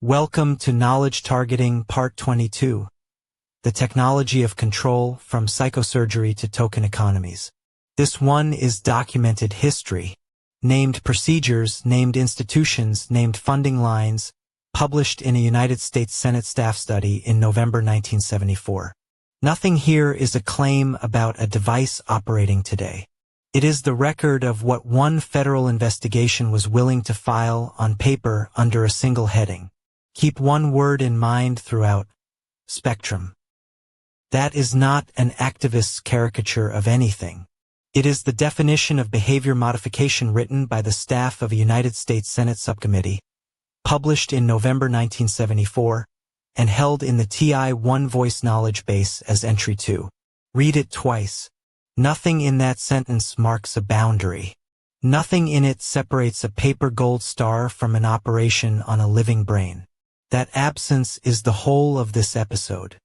Welcome to Knowledge Targeting Part 22, the technology of control from psychosurgery to token economies. This one is documented history, named procedures, named institutions, named funding lines, published in a United States Senate staff study in November 1974. Nothing here is a claim about a device operating today. It is the record of what one federal investigation was willing to file on paper under a single heading. Keep one word in mind throughout: spectrum. That is not an activist's caricature of anything. It is the definition of behavior modification written by the staff of a United States Senate subcommittee, published in November 1974, and held in the TI One Voice knowledge base as Entry 2. Read it twice. Nothing in that sentence marks a boundary. Nothing in it separates a paper gold star from an operation on a living brain. That absence is the whole of this episode.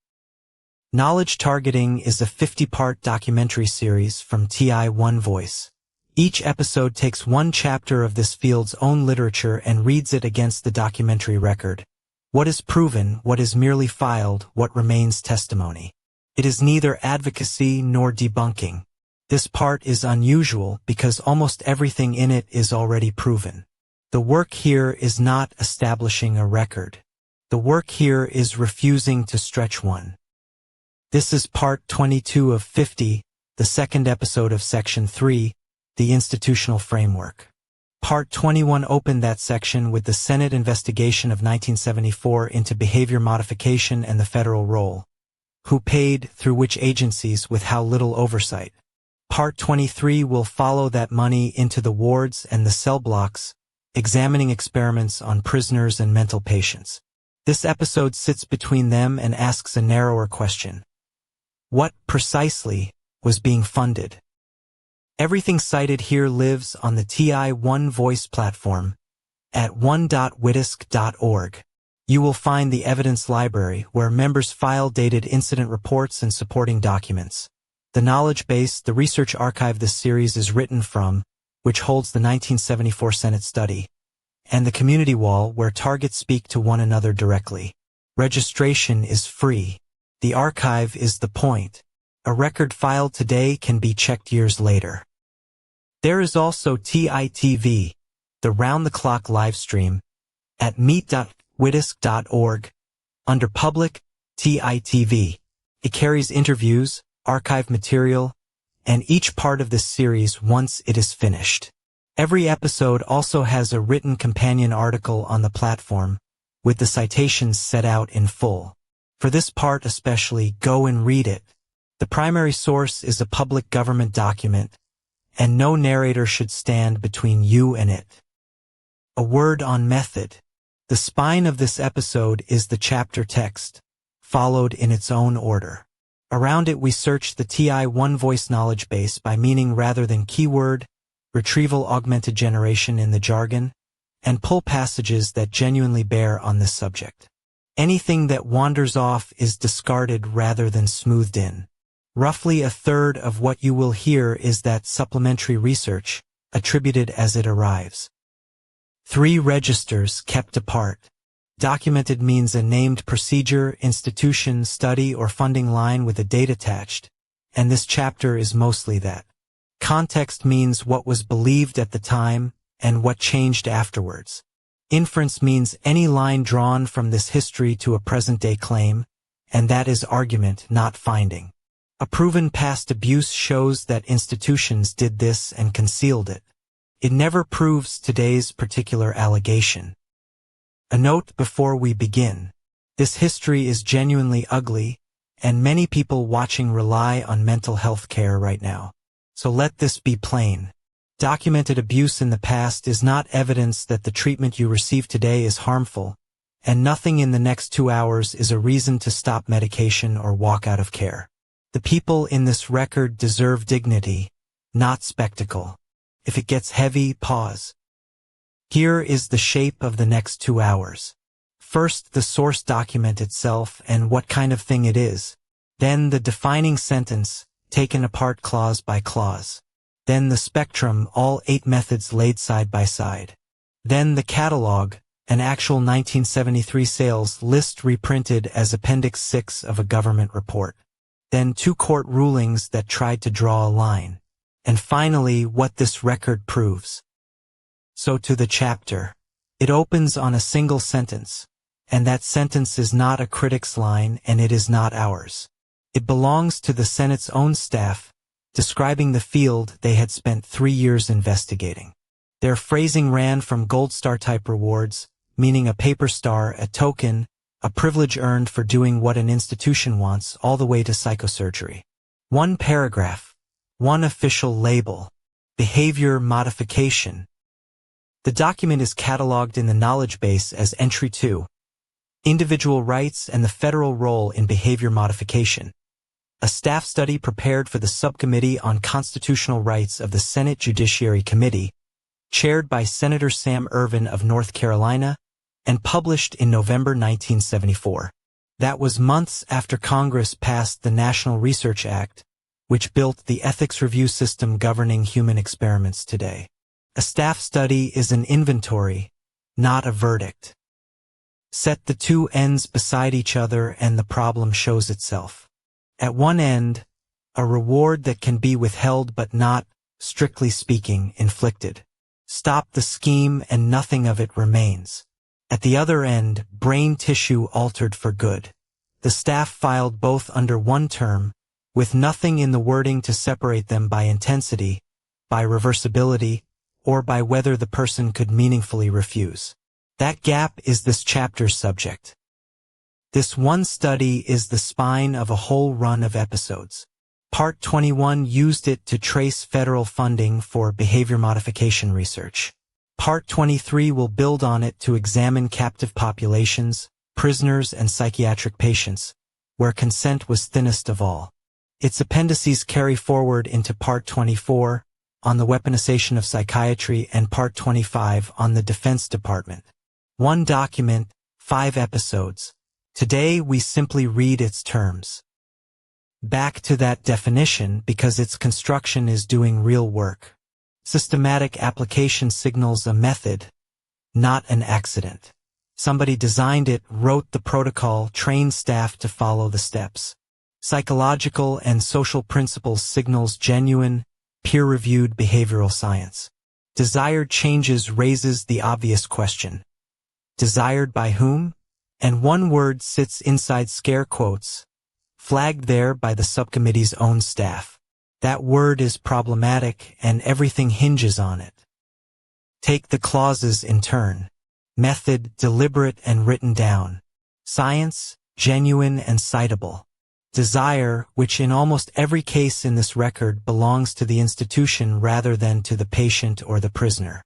Knowledge Targeting is a 50-part documentary series from TI One Voice. Each episode takes one chapter of this field's own literature and reads it against the documentary record. What is proven, what is merely filed, what remains testimony. It is neither advocacy nor debunking. This part is unusual because almost everything in it is already proven. The work here is not establishing a record. The work here is refusing to stretch one. This is part 22 of 50, the second episode of section 3, the institutional framework. Part 21 opened that section with the Senate investigation of 1974 into behavior modification and the federal role. Who paid, through which agencies, with how little oversight. Part 23 will follow that money into the wards and the cell blocks, examining experiments on prisoners and mental patients. This episode sits between them and asks a narrower question. What, precisely, was being funded? Everything cited here lives on the TI One Voice platform at one.witisk.org. You will find the evidence library where members file dated incident reports and supporting documents. The knowledge base, the research archive this series is written from, which holds the 1974 Senate study, and the community wall where targets speak to one another directly. Registration is free. The archive is the point. A record filed today can be checked years later. There is also TITV, the round-the-clock live stream, at meet.witisk.org, under Public, TITV. It carries interviews, archive material, and each part of this series once it is finished. Every episode also has a written companion article on the platform, with the citations set out in full. For this part especially, go and read it. The primary source is a public government document, and no narrator should stand between you and it. A word on method. The spine of this episode is the chapter text, followed in its own order. Around it we search the TI One Voice knowledge base by meaning rather than keyword, retrieval augmented generation in the jargon, and pull passages that genuinely bear on this subject. Anything that wanders off is discarded rather than smoothed in. Roughly a third of what you will hear is that supplementary research, attributed as it arrives. 3 registers kept apart. Documented means a named procedure, institution, study, or funding line with a date attached, and this chapter is mostly that. Context means what was believed at the time and what changed afterwards. Inference means any line drawn from this history to a present-day claim, and that is argument, not finding. A proven past abuse shows that institutions did this and concealed it. It never proves today's particular allegation. A note before we begin. This history is genuinely ugly, and many people watching rely on mental health care right now. So let this be plain. Documented abuse in the past is not evidence that the treatment you receive today is harmful, and nothing in the next 2 hours is a reason to stop medication or walk out of care. The people in this record deserve dignity, not spectacle. If it gets heavy, pause. Here is the shape of the next 2 hours. First, the source document itself and what kind of thing it is. Then the defining sentence, taken apart clause by clause. Then the spectrum, all 8 methods laid side by side. Then the catalog, an actual 1973 sales list reprinted as Appendix 6 of a government report. Then 2 court rulings that tried to draw a line. And finally, what this record proves. So to the chapter. It opens on a single sentence, and that sentence is not a critic's line and it is not ours. It belongs to the Senate's own staff, describing the field they had spent 3 years investigating. Their phrasing ran from gold star type rewards, meaning a paper star, a token, a privilege earned for doing what an institution wants, all the way to psychosurgery. 1 paragraph, 1 official label, behavior modification. The document is cataloged in the knowledge base as Entry 2, Individual Rights and the Federal Role in Behavior Modification, a staff study prepared for the Subcommittee on Constitutional Rights of the Senate Judiciary Committee, chaired by Senator Sam Ervin of North Carolina, and published in November 1974. That was months after Congress passed the National Research Act, which built the ethics review system governing human experiments today. A staff study is an inventory, not a verdict. Set the 2 ends beside each other and the problem shows itself. At one end, a reward that can be withheld but not, strictly speaking, inflicted. Stop the scheme and nothing of it remains. At the other end, brain tissue altered for good. The staff filed both under 1 term, with nothing in the wording to separate them by intensity, by reversibility, or by whether the person could meaningfully refuse. That gap is this chapter's subject. This one study is the spine of a whole run of episodes. Part 21 used it to trace federal funding for behavior modification research. Part 23 will build on it to examine captive populations, prisoners and psychiatric patients, where consent was thinnest of all. Its appendices carry forward into Part 24, on the weaponization of psychiatry, and Part 25 on the Defense Department. 1 document, 5 episodes. Today we simply read its terms. Back to that definition because its construction is doing real work. Systematic application signals a method, not an accident. Somebody designed it, wrote the protocol, trained staff to follow the steps. Psychological and social principles signals genuine, peer-reviewed behavioral science. Desired changes raises the obvious question. Desired by whom? And 1 word sits inside scare quotes, flagged there by the subcommittee's own staff. That word is problematic and everything hinges on it. Take the clauses in turn. Method, deliberate and written down. Science, genuine and citable. Desire, which in almost every case in this record belongs to the institution rather than to the patient or the prisoner.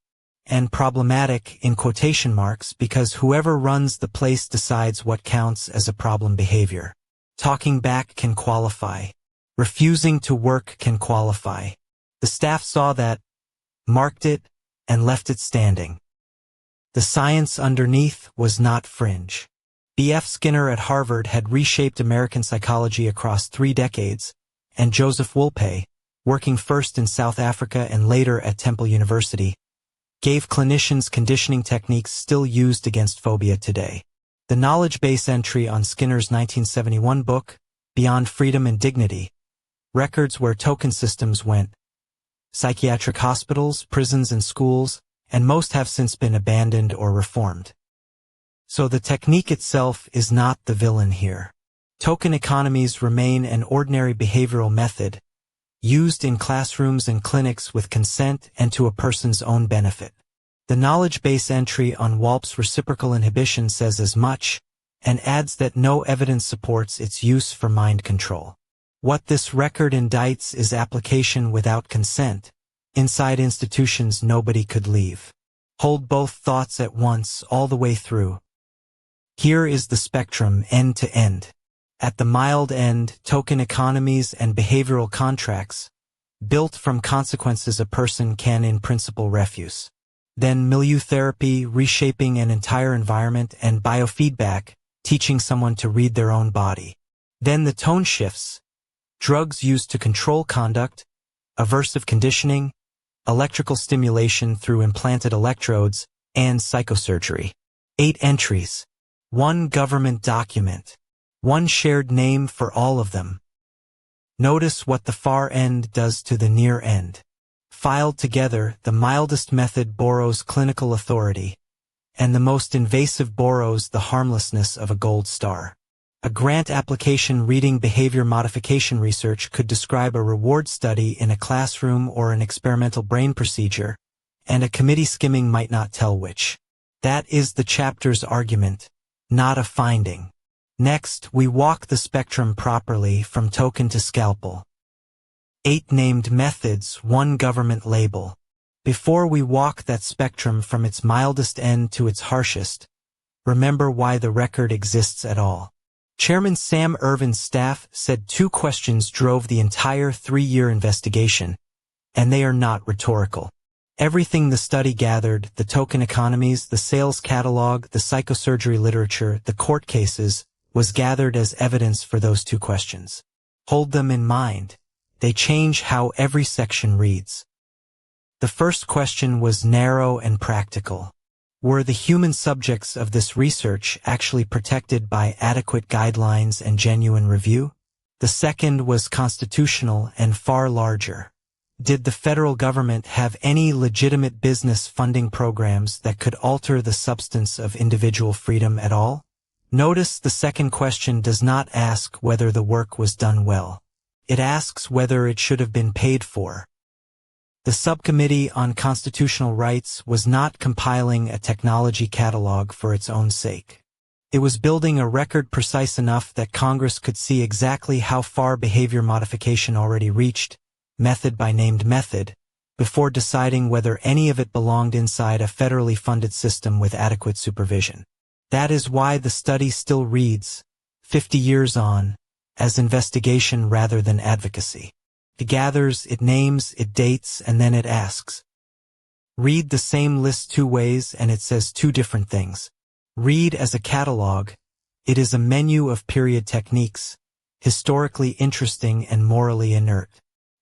And problematic in quotation marks because whoever runs the place decides what counts as a problem behavior. Talking back can qualify. Refusing to work can qualify. The staff saw that, marked it, and left it standing. The science underneath was not fringe. B.F. Skinner at Harvard had reshaped American psychology across 3 decades, and Joseph Wolpe, working first in South Africa and later at Temple University, gave clinicians conditioning techniques still used against phobia today. The knowledge base entry on Skinner's 1971 book, Beyond Freedom and Dignity, records where token systems went. Psychiatric hospitals, prisons, and schools, and most have since been abandoned or reformed. So the technique itself is not the villain here. Token economies remain an ordinary behavioral method, used in classrooms and clinics with consent and to a person's own benefit. The knowledge base entry on Walp's reciprocal inhibition says as much, and adds that no evidence supports its use for mind control. What this record indicts is application without consent. Inside institutions nobody could leave. Hold both thoughts at once all the way through. Here is the spectrum end to end. At the mild end, token economies and behavioral contracts, built from consequences a person can in principle refuse. Then milieu therapy, reshaping an entire environment, and biofeedback, teaching someone to read their own body. Then the tone shifts. Drugs used to control conduct, aversive conditioning, electrical stimulation through implanted electrodes, and psychosurgery. 8 entries. 1 government document. 1 shared name for all of them. Notice what the far end does to the near end. Filed together, the mildest method borrows clinical authority, and the most invasive borrows the harmlessness of a gold star. A grant application reading behavior modification research could describe a reward study in a classroom or an experimental brain procedure, and a committee skimming might not tell which. That is the chapter's argument, not a finding. Next, we walk the spectrum properly from token to scalpel. 8 named methods, 1 government label. Before we walk that spectrum from its mildest end to its harshest, remember why the record exists at all. Chairman Sam Ervin's staff said 2 questions drove the entire 3-year investigation, and they are not rhetorical. Everything the study gathered, the token economies, the sales catalog, the psychosurgery literature, the court cases, was gathered as evidence for those 2 questions. Hold them in mind. They change how every section reads. The first question was narrow and practical. Were the human subjects of this research actually protected by adequate guidelines and genuine review? The second was constitutional and far larger. Did the federal government have any legitimate business funding programs that could alter the substance of individual freedom at all? Notice the second question does not ask whether the work was done well. It asks whether it should have been paid for. The Subcommittee on Constitutional Rights was not compiling a technology catalog for its own sake. It was building a record precise enough that Congress could see exactly how far behavior modification already reached, method by named method, before deciding whether any of it belonged inside a federally funded system with adequate supervision. That is why the study still reads, 50 years on, as investigation rather than advocacy. It gathers, it names, it dates, and then it asks. Read the same list 2 ways and it says 2 different things. Read as a catalog. It is a menu of period techniques, historically interesting and morally inert.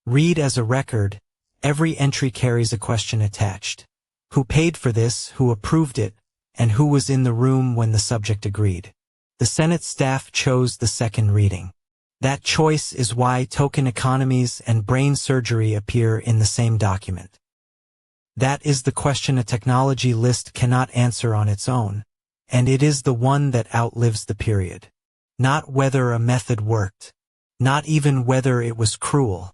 Read as a record. Every entry carries a question attached. Who paid for this, who approved it, and who was in the room when the subject agreed? The Senate staff chose the second reading. That choice is why token economies and brain surgery appear in the same document. That is the question a technology list cannot answer on its own, and it is the one that outlives the period. Not whether a method worked, not even whether it was cruel,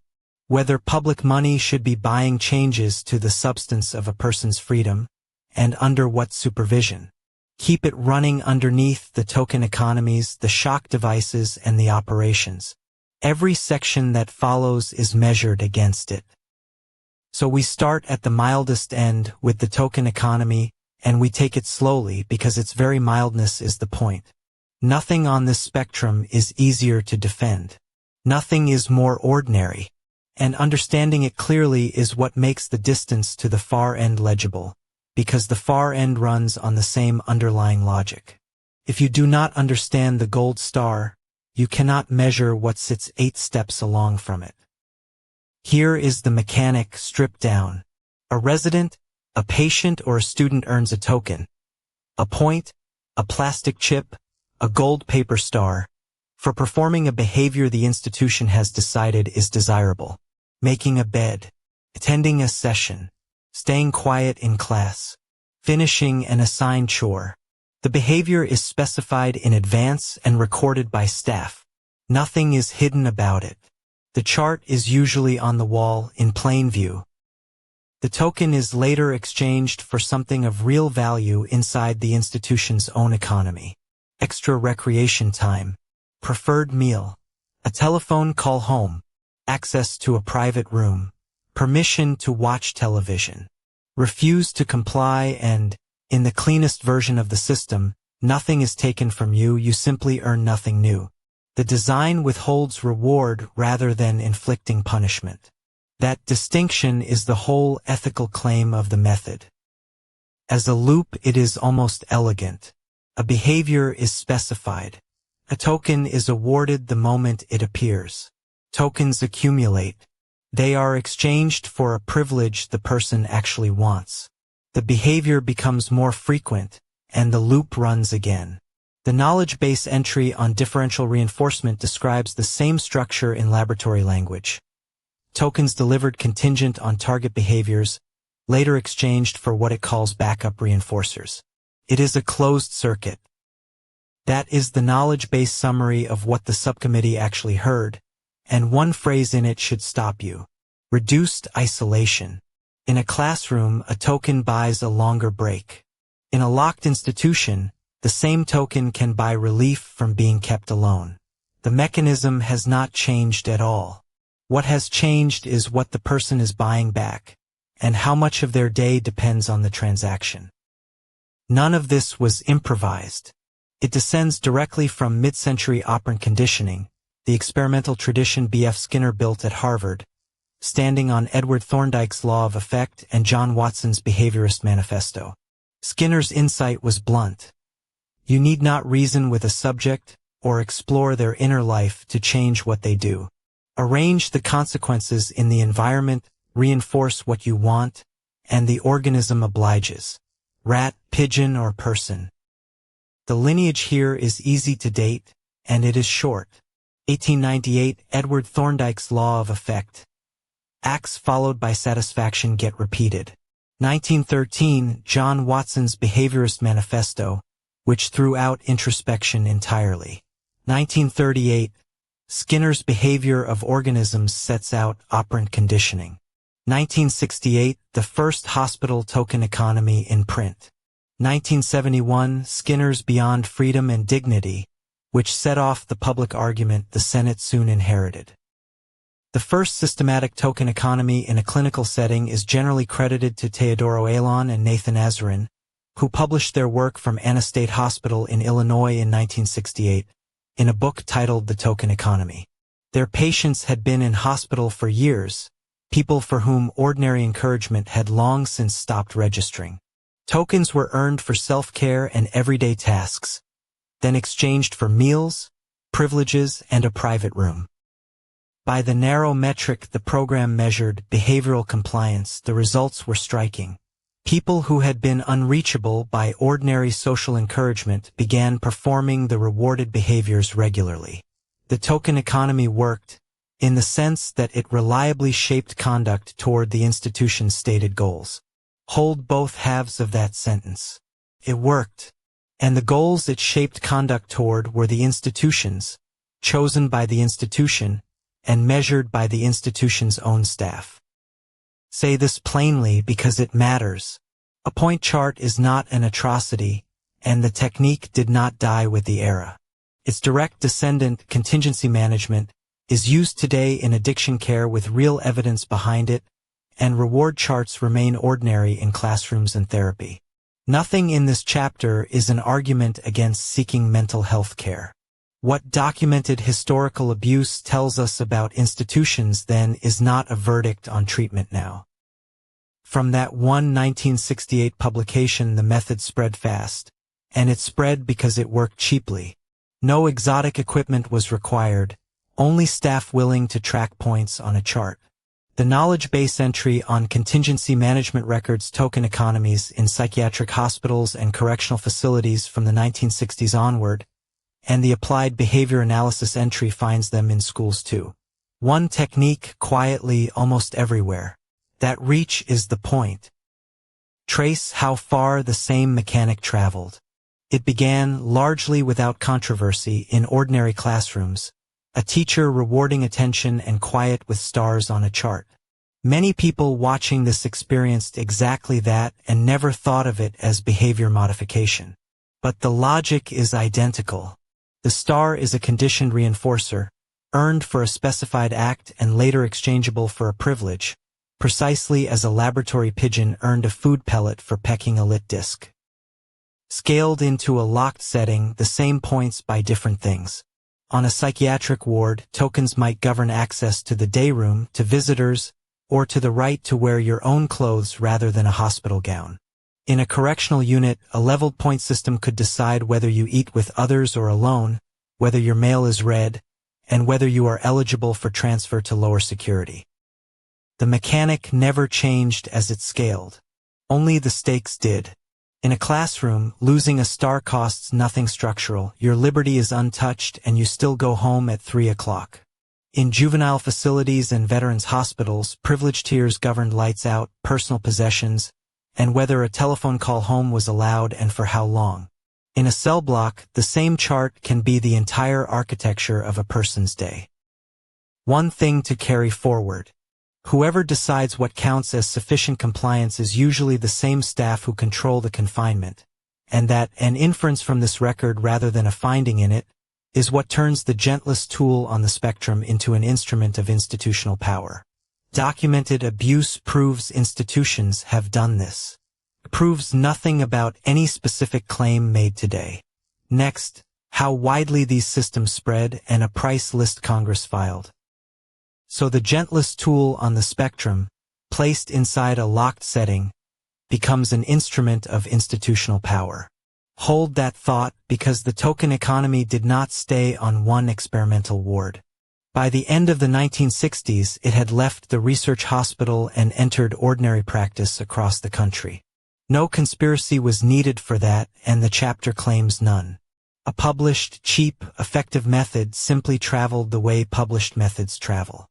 whether public money should be buying changes to the substance of a person's freedom, and under what supervision. Keep it running underneath the token economies, the shock devices, and the operations. Every section that follows is measured against it. So we start at the mildest end with the token economy, and we take it slowly because its very mildness is the point. Nothing on this spectrum is easier to defend. Nothing is more ordinary, and understanding it clearly is what makes the distance to the far end legible, because the far end runs on the same underlying logic. If you do not understand the gold star, you cannot measure what sits 8 steps along from it. Here is the mechanic stripped down. A resident, a patient, or a student earns a token, a point, a plastic chip, a gold paper star, for performing a behavior the institution has decided is desirable. Making a bed, attending a session, staying quiet in class, finishing an assigned chore. The behavior is specified in advance and recorded by staff. Nothing is hidden about it. The chart is usually on the wall in plain view. The token is later exchanged for something of real value inside the institution's own economy. Extra recreation time, preferred meal, a telephone call home, access to a private room, permission to watch television. Refuse to comply and, in the cleanest version of the system, nothing is taken from you, you simply earn nothing new. The design withholds reward rather than inflicting punishment. That distinction is the whole ethical claim of the method. As a loop, it is almost elegant. A behavior is specified. A token is awarded the moment it appears. Tokens accumulate. They are exchanged for a privilege the person actually wants. The behavior becomes more frequent, and the loop runs again. The knowledge base entry on differential reinforcement describes the same structure in laboratory language. Tokens delivered contingent on target behaviors, later exchanged for what it calls backup reinforcers. It is a closed circuit. That is the knowledge base summary of what the subcommittee actually heard, and one phrase in it should stop you. Reduced isolation. In a classroom, a token buys a longer break. In a locked institution, the same token can buy relief from being kept alone. The mechanism has not changed at all. What has changed is what the person is buying back, and how much of their day depends on the transaction. None of this was improvised. It descends directly from mid-century operant conditioning, the experimental tradition B.F. Skinner built at Harvard, standing on Edward Thorndike's law of effect and John Watson's behaviorist manifesto. Skinner's insight was blunt. You need not reason with a subject or explore their inner life to change what they do. Arrange the consequences in the environment, reinforce what you want, and the organism obliges. Rat, pigeon, or person. The lineage here is easy to date, and it is short. 1898, Edward Thorndike's law of effect. Acts followed by satisfaction get repeated. 1913, John Watson's behaviorist manifesto, which threw out introspection entirely. 1938, Skinner's behavior of organisms sets out operant conditioning. 1968, the first hospital token economy in print. 1971, Skinner's Beyond Freedom and Dignity, which set off the public argument the Senate soon inherited. The first systematic token economy in a clinical setting is generally credited to Teodoro Alon and Nathan Azarin, who published their work from Anna State Hospital in Illinois in 1968, in a book titled The Token Economy. Their patients had been in hospital for years, people for whom ordinary encouragement had long since stopped registering. Tokens were earned for self-care and everyday tasks, then exchanged for meals, privileges, and a private room. By the narrow metric the program measured, behavioral compliance, the results were striking. People who had been unreachable by ordinary social encouragement began performing the rewarded behaviors regularly. The token economy worked, in the sense that it reliably shaped conduct toward the institution's stated goals. Hold both halves of that sentence. It worked, and the goals it shaped conduct toward were the institution's, chosen by the institution, and measured by the institution's own staff. Say this plainly because it matters. A point chart is not an atrocity, and the technique did not die with the era. Its direct descendant, contingency management, is used today in addiction care with real evidence behind it, and reward charts remain ordinary in classrooms and therapy. Nothing in this chapter is an argument against seeking mental health care. What documented historical abuse tells us about institutions then is not a verdict on treatment now. From that one 1968 publication the method spread fast, and it spread because it worked cheaply. No exotic equipment was required, only staff willing to track points on a chart. The knowledge base entry on contingency management records token economies in psychiatric hospitals and correctional facilities from the 1960s onward, and the applied behavior analysis entry finds them in schools too. One technique quietly almost everywhere. That reach is the point. Trace how far the same mechanic traveled. It began largely without controversy in ordinary classrooms, a teacher rewarding attention and quiet with stars on a chart. Many people watching this experienced exactly that and never thought of it as behavior modification. But the logic is identical. The star is a conditioned reinforcer, earned for a specified act and later exchangeable for a privilege, precisely as a laboratory pigeon earned a food pellet for pecking a lit disc. Scaled into a locked setting, the same points buy different things. On a psychiatric ward, tokens might govern access to the day room, to visitors, or to the right to wear your own clothes rather than a hospital gown. In a correctional unit, a leveled point system could decide whether you eat with others or alone, whether your mail is read, and whether you are eligible for transfer to lower security. The mechanic never changed as it scaled. Only the stakes did. In a classroom, losing a star costs nothing structural, your liberty is untouched and you still go home at 3 o'clock. In juvenile facilities and veterans hospitals, privilege tiers governed lights out, personal possessions, and whether a telephone call home was allowed and for how long. In a cell block, the same chart can be the entire architecture of a person's day. One thing to carry forward. Whoever decides what counts as sufficient compliance is usually the same staff who control the confinement, and that an inference from this record rather than a finding in it is what turns the gentlest tool on the spectrum into an instrument of institutional power. Documented abuse proves institutions have done this. It proves nothing about any specific claim made today. Next, how widely these systems spread and a price list Congress filed. So the gentlest tool on the spectrum, placed inside a locked setting, becomes an instrument of institutional power. Hold that thought, because the token economy did not stay on one experimental ward. By the end of the 1960s, it had left the research hospital and entered ordinary practice across the country. No conspiracy was needed for that, and the chapter claims none. A published, cheap, effective method simply traveled the way published methods travel.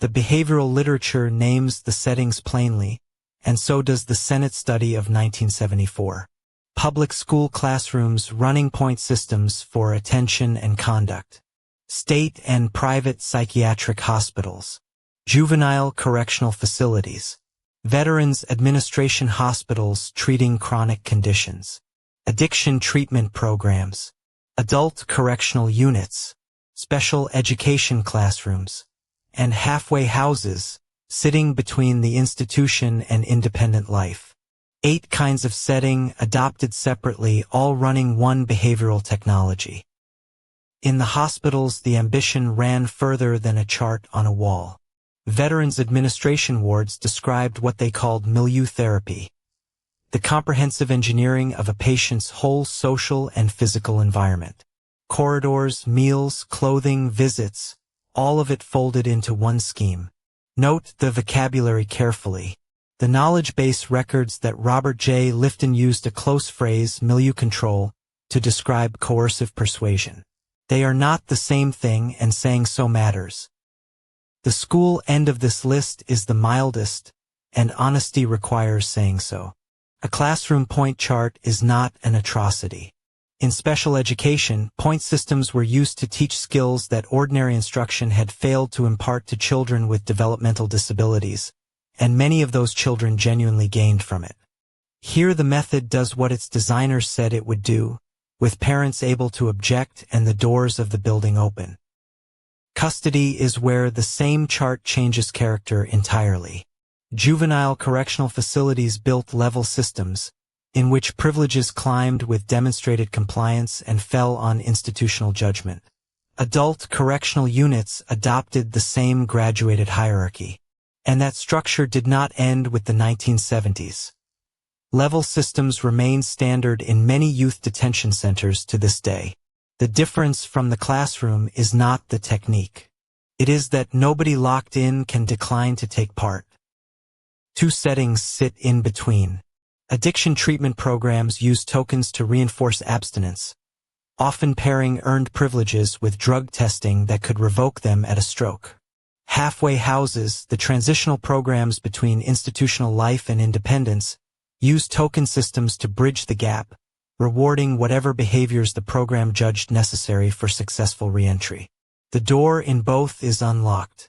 The behavioral literature names the settings plainly, and so does the Senate study of 1974. Public school classrooms running point systems for attention and conduct. State and private psychiatric hospitals. Juvenile correctional facilities. Veterans Administration hospitals treating chronic conditions. Addiction treatment programs. Adult correctional units. Special education classrooms. And halfway houses, sitting between the institution and independent life. 8 kinds of setting adopted separately, all running one behavioral technology. In the hospitals, the ambition ran further than a chart on a wall. Veterans Administration wards described what they called milieu therapy, the comprehensive engineering of a patient's whole social and physical environment. Corridors, meals, clothing, visits, all of it folded into one scheme. Note the vocabulary carefully. The knowledge base records that Robert J. Lifton used a close phrase, milieu control, to describe coercive persuasion. They are not the same thing, and saying so matters. The school end of this list is the mildest, and honesty requires saying so. A classroom point chart is not an atrocity. In special education, point systems were used to teach skills that ordinary instruction had failed to impart to children with developmental disabilities, and many of those children genuinely gained from it. Here the method does what its designers said it would do, with parents able to object and the doors of the building open. Custody is where the same chart changes character entirely. Juvenile correctional facilities built level systems, in which privileges climbed with demonstrated compliance and fell on institutional judgment. Adult correctional units adopted the same graduated hierarchy. And that structure did not end with the 1970s. Level systems remain standard in many youth detention centers to this day. The difference from the classroom is not the technique. It is that nobody locked in can decline to take part. 2 settings sit in between. Addiction treatment programs use tokens to reinforce abstinence, often pairing earned privileges with drug testing that could revoke them at a stroke. Halfway houses, the transitional programs between institutional life and independence, use token systems to bridge the gap, rewarding whatever behaviors the program judged necessary for successful reentry. The door in both is unlocked,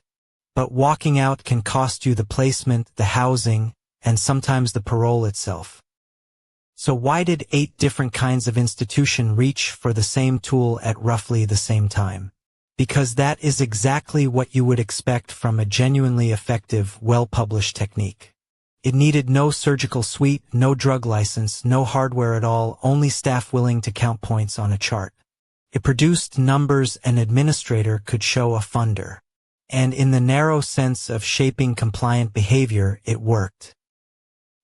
but walking out can cost you the placement, the housing, and sometimes the parole itself. So why did 8 different kinds of institution reach for the same tool at roughly the same time? Because that is exactly what you would expect from a genuinely effective, well-published technique. It needed no surgical suite, no drug license, no hardware at all, only staff willing to count points on a chart. It produced numbers an administrator could show a funder. And in the narrow sense of shaping compliant behavior, it worked.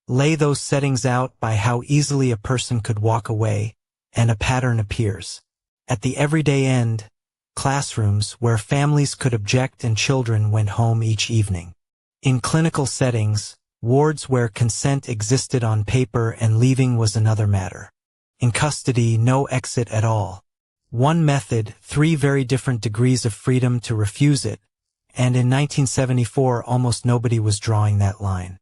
Lay those settings out by how easily a person could walk away, and a pattern appears. At the everyday end, classrooms where families could object and children went home each evening. In clinical settings, Wards where consent existed on paper and leaving was another matter. In custody, no exit at all. One method, 3 very different degrees of freedom to refuse it, and in 1974 almost nobody was drawing that line.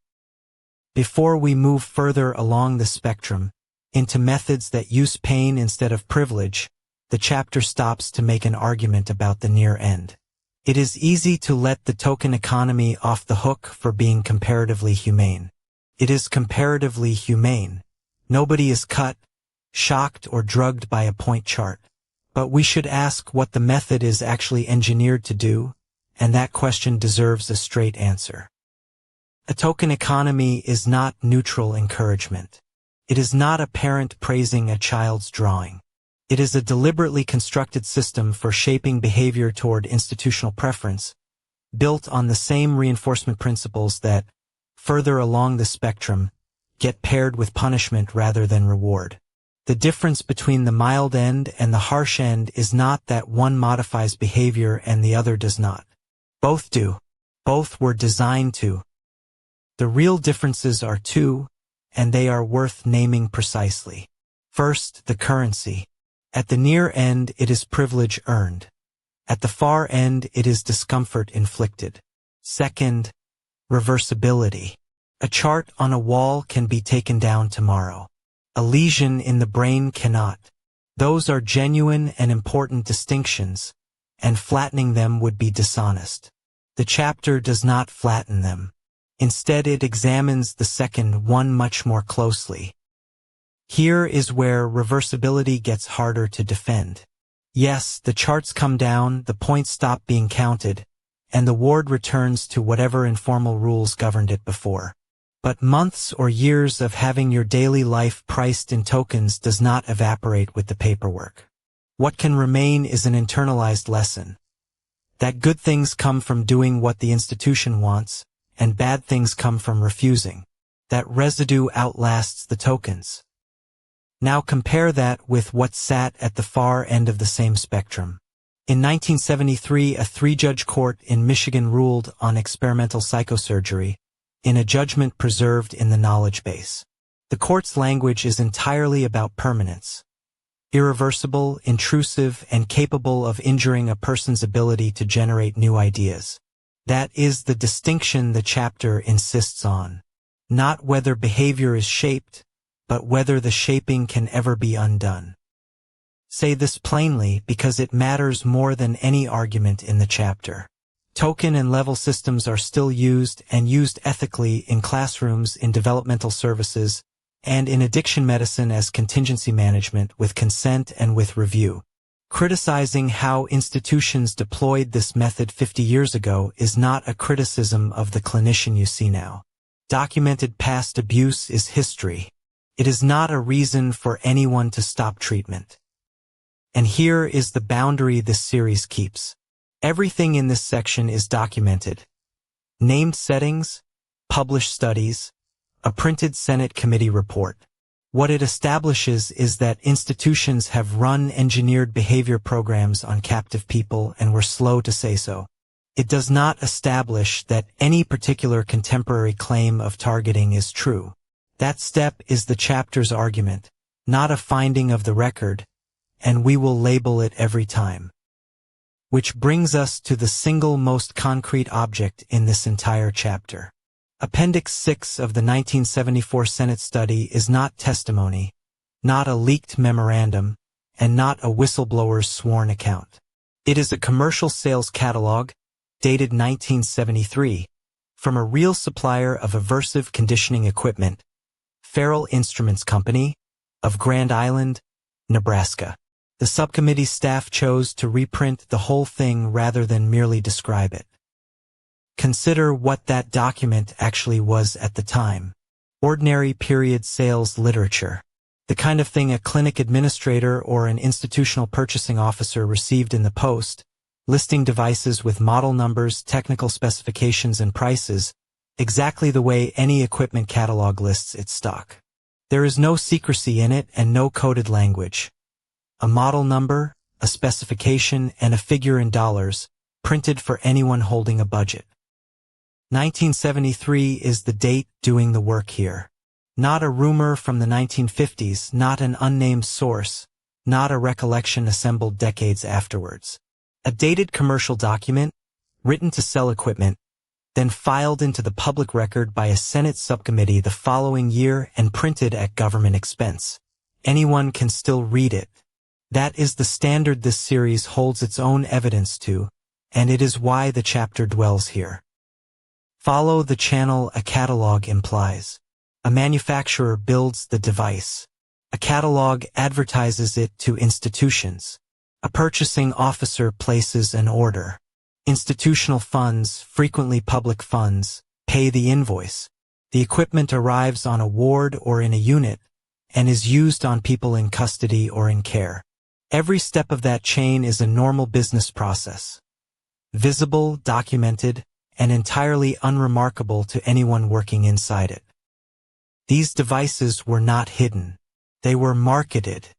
Before we move further along the spectrum, into methods that use pain instead of privilege, the chapter stops to make an argument about the near end. It is easy to let the token economy off the hook for being comparatively humane. It is comparatively humane. Nobody is cut, shocked, or drugged by a point chart. But we should ask what the method is actually engineered to do, and that question deserves a straight answer. A token economy is not neutral encouragement. It is not a parent praising a child's drawing. It is a deliberately constructed system for shaping behavior toward institutional preference, built on the same reinforcement principles that, further along the spectrum, get paired with punishment rather than reward. The difference between the mild end and the harsh end is not that one modifies behavior and the other does not. Both do. Both were designed to. The real differences are two, and they are worth naming precisely. First, the currency. At the near end, it is privilege earned. At the far end, it is discomfort inflicted. Second, reversibility. A chart on a wall can be taken down tomorrow. A lesion in the brain cannot. Those are genuine and important distinctions, and flattening them would be dishonest. The chapter does not flatten them. Instead, it examines the second one much more closely. Here is where reversibility gets harder to defend. Yes, the charts come down, the points stop being counted, and the ward returns to whatever informal rules governed it before. But months or years of having your daily life priced in tokens does not evaporate with the paperwork. What can remain is an internalized lesson. That good things come from doing what the institution wants, and bad things come from refusing. That residue outlasts the tokens. Now compare that with what sat at the far end of the same spectrum. In 1973, a 3-judge court in Michigan ruled on experimental psychosurgery, in a judgment preserved in the knowledge base. The court's language is entirely about permanence. Irreversible, intrusive, and capable of injuring a person's ability to generate new ideas. That is the distinction the chapter insists on. Not whether behavior is shaped, but whether the shaping can ever be undone. Say this plainly because it matters more than any argument in the chapter. Token and level systems are still used and used ethically in classrooms, in developmental services, and in addiction medicine as contingency management with consent and with review. Criticizing how institutions deployed this method 50 years ago is not a criticism of the clinician you see now. Documented past abuse is history. It is not a reason for anyone to stop treatment. And here is the boundary this series keeps. Everything in this section is documented. Named settings, published studies, a printed Senate committee report. What it establishes is that institutions have run engineered behavior programs on captive people and were slow to say so. It does not establish that any particular contemporary claim of targeting is true. That step is the chapter's argument, not a finding of the record, and we will label it every time. Which brings us to the single most concrete object in this entire chapter. Appendix 6 of the 1974 Senate study is not testimony, not a leaked memorandum, and not a whistleblower's sworn account. It is a commercial sales catalog, dated 1973, from a real supplier of aversive conditioning equipment, Farrell Instruments Company, of Grand Island, Nebraska. The subcommittee staff chose to reprint the whole thing rather than merely describe it. Consider what that document actually was at the time. Ordinary period sales literature. The kind of thing a clinic administrator or an institutional purchasing officer received in the post, listing devices with model numbers, technical specifications, and prices, exactly the way any equipment catalog lists its stock. There is no secrecy in it and no coded language. A model number, a specification, and a figure in dollars, printed for anyone holding a budget. 1973 is the date doing the work here. Not a rumor from the 1950s, not an unnamed source, not a recollection assembled decades afterwards. A dated commercial document, written to sell equipment, then filed into the public record by a Senate subcommittee the following year and printed at government expense. Anyone can still read it. That is the standard this series holds its own evidence to, and it is why the chapter dwells here. Follow the channel. A catalog implies. A manufacturer builds the device. A catalog advertises it to institutions. A purchasing officer places an order. Institutional funds, frequently public funds, pay the invoice. The equipment arrives on a ward or in a unit and is used on people in custody or in care. Every step of that chain is a normal business process. Visible, documented, and entirely unremarkable to anyone working inside it. These devices were not hidden. They were marketed.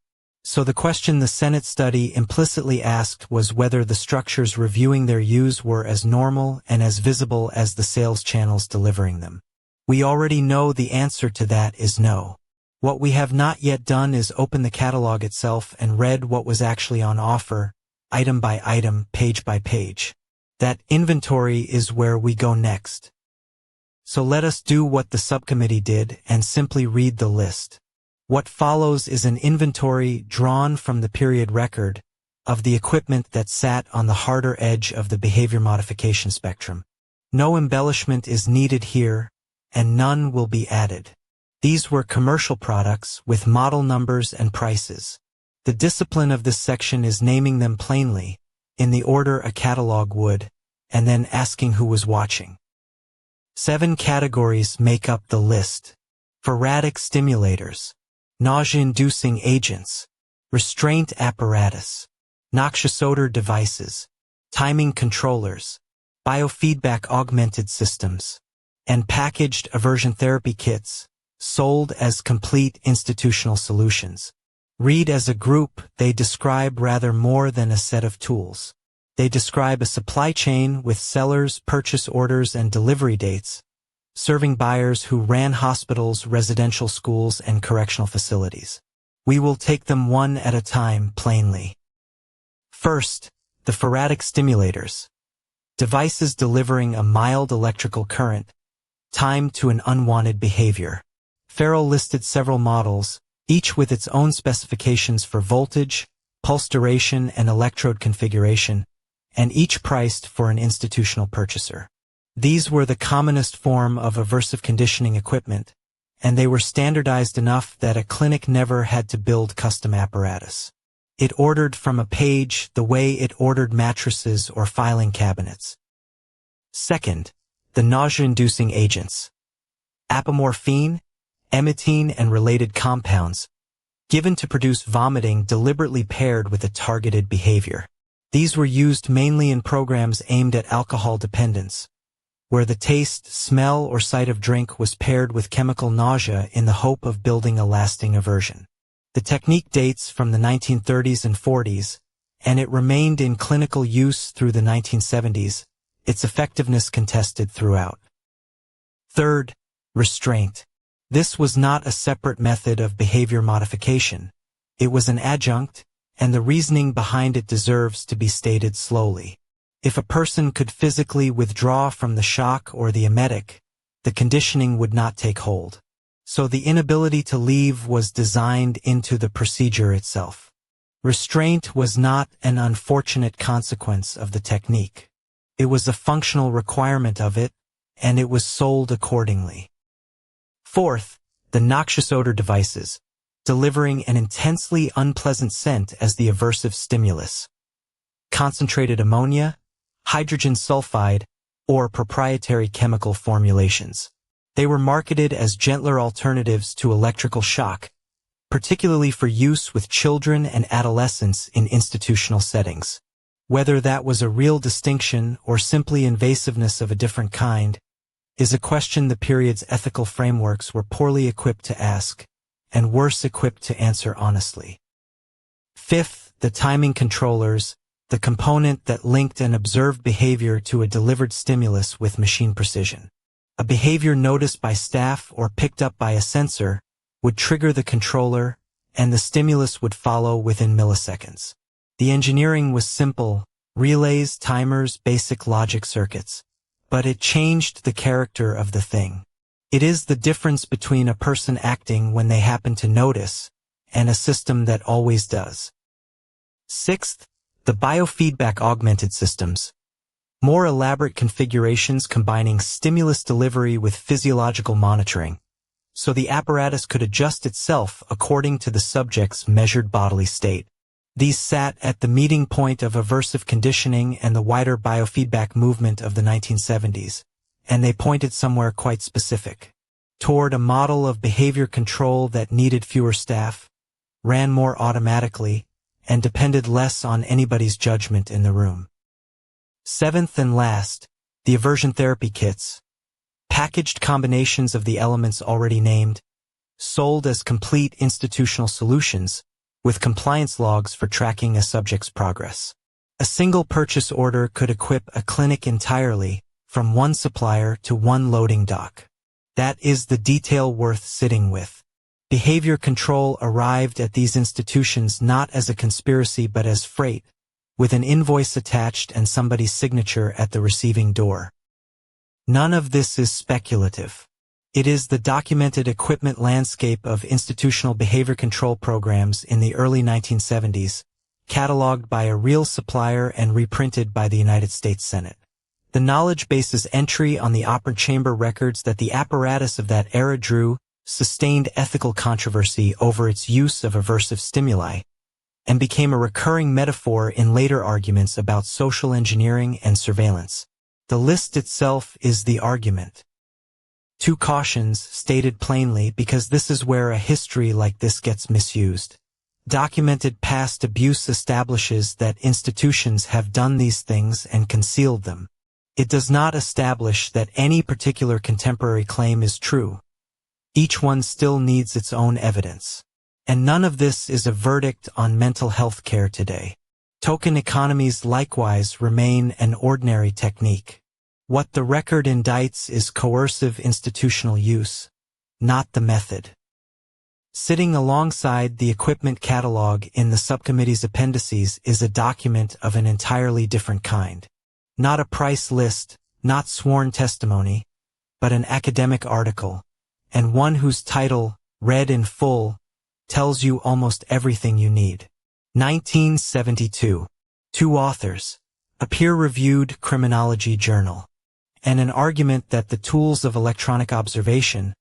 So the question the Senate study implicitly asked was whether the structures reviewing their use were as normal and as visible as the sales channels delivering them. We already know the answer to that is no. What we have not yet done is open the catalog itself and read what was actually on offer, item by item, page by page. That inventory is where we go next. So let us do what the subcommittee did and simply read the list. What follows is an inventory drawn from the period record of the equipment that sat on the harder edge of the behavior modification spectrum. No embellishment is needed here, and none will be added. These were commercial products with model numbers and prices. The discipline of this section is naming them plainly, in the order a catalog would, and then asking who was watching. 7 categories make up the list. Faradic stimulators. Nausea-inducing agents, restraint apparatus, noxious odor devices, timing controllers, biofeedback augmented systems, and packaged aversion therapy kits, sold as complete institutional solutions. Read as a group, they describe rather more than a set of tools. They describe a supply chain with sellers, purchase orders, and delivery dates, serving buyers who ran hospitals, residential schools, and correctional facilities. We will take them one at a time plainly. First, the faradic stimulators. Devices delivering a mild electrical current, timed to an unwanted behavior. Farrell listed several models, each with its own specifications for voltage, pulse duration, and electrode configuration, and each priced for an institutional purchaser. These were the commonest form of aversive conditioning equipment, and they were standardized enough that a clinic never had to build custom apparatus. It ordered from a page the way it ordered mattresses or filing cabinets. Second, the nausea-inducing agents. Apomorphine, emetine, and related compounds, given to produce vomiting deliberately paired with a targeted behavior. These were used mainly in programs aimed at alcohol dependence, where the taste, smell, or sight of drink was paired with chemical nausea in the hope of building a lasting aversion. The technique dates from the 1930s and 40s, and it remained in clinical use through the 1970s, its effectiveness contested throughout. Third, restraint. This was not a separate method of behavior modification. It was an adjunct, and the reasoning behind it deserves to be stated slowly. If a person could physically withdraw from the shock or the emetic, the conditioning would not take hold. So the inability to leave was designed into the procedure itself. Restraint was not an unfortunate consequence of the technique. It was a functional requirement of it, and it was sold accordingly. Fourth, the noxious odor devices, delivering an intensely unpleasant scent as the aversive stimulus. Concentrated ammonia, hydrogen sulfide, or proprietary chemical formulations. They were marketed as gentler alternatives to electrical shock, particularly for use with children and adolescents in institutional settings. Whether that was a real distinction or simply invasiveness of a different kind is a question the period's ethical frameworks were poorly equipped to ask, and worse equipped to answer honestly. Fifth, the timing controllers, the component that linked an observed behavior to a delivered stimulus with machine precision. A behavior noticed by staff or picked up by a sensor would trigger the controller, and the stimulus would follow within milliseconds. The engineering was simple: relays, timers, basic logic circuits. But it changed the character of the thing. It is the difference between a person acting when they happen to notice and a system that always does. Sixth, the biofeedback augmented systems. More elaborate configurations combining stimulus delivery with physiological monitoring, so the apparatus could adjust itself according to the subject's measured bodily state. These sat at the meeting point of aversive conditioning and the wider biofeedback movement of the 1970s, and they pointed somewhere quite specific. Toward a model of behavior control that needed fewer staff, ran more automatically, and depended less on anybody's judgment in the room. Seventh and last, the aversion therapy kits. Packaged combinations of the elements already named, sold as complete institutional solutions, with compliance logs for tracking a subject's progress. A single purchase order could equip a clinic entirely, from one supplier to one loading dock. That is the detail worth sitting with. Behavior control arrived at these institutions not as a conspiracy but as freight, with an invoice attached and somebody's signature at the receiving door. None of this is speculative. It is the documented equipment landscape of institutional behavior control programs in the early 1970s, cataloged by a real supplier and reprinted by the United States Senate. The knowledge base's entry on the opera chamber records that the apparatus of that era drew sustained ethical controversy over its use of aversive stimuli, and became a recurring metaphor in later arguments about social engineering and surveillance. The list itself is the argument. Two cautions, stated plainly because this is where a history like this gets misused. Documented past abuse establishes that institutions have done these things and concealed them. It does not establish that any particular contemporary claim is true. Each one still needs its own evidence. And none of this is a verdict on mental health care today. Token economies likewise remain an ordinary technique. What the record indicts is coercive institutional use, not the method. Sitting alongside the equipment catalog in the subcommittee's appendices is a document of an entirely different kind. Not a price list, not sworn testimony, but an academic article, and one whose title, read in full, tells you almost everything you need. 1972. Two authors, a peer-reviewed criminology journal, and an argument that the tools of electronic observation,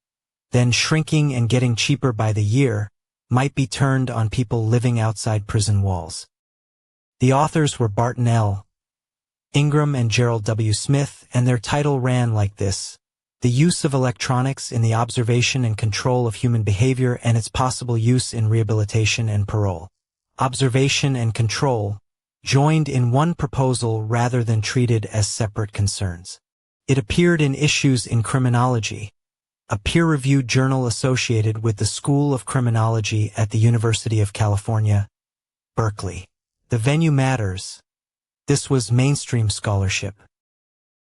then shrinking and getting cheaper by the year, might be turned on people living outside prison walls. The authors were Barton L. Ingram and Gerald W. Smith, and their title ran like this: The Use of Electronics in the Observation and Control of Human Behavior and Its Possible Use in Rehabilitation and Parole. Observation and control, joined in one proposal rather than treated as separate concerns. It appeared in Issues in Criminology, a peer-reviewed journal associated with the School of Criminology at the University of California, Berkeley. The venue matters. This was mainstream scholarship.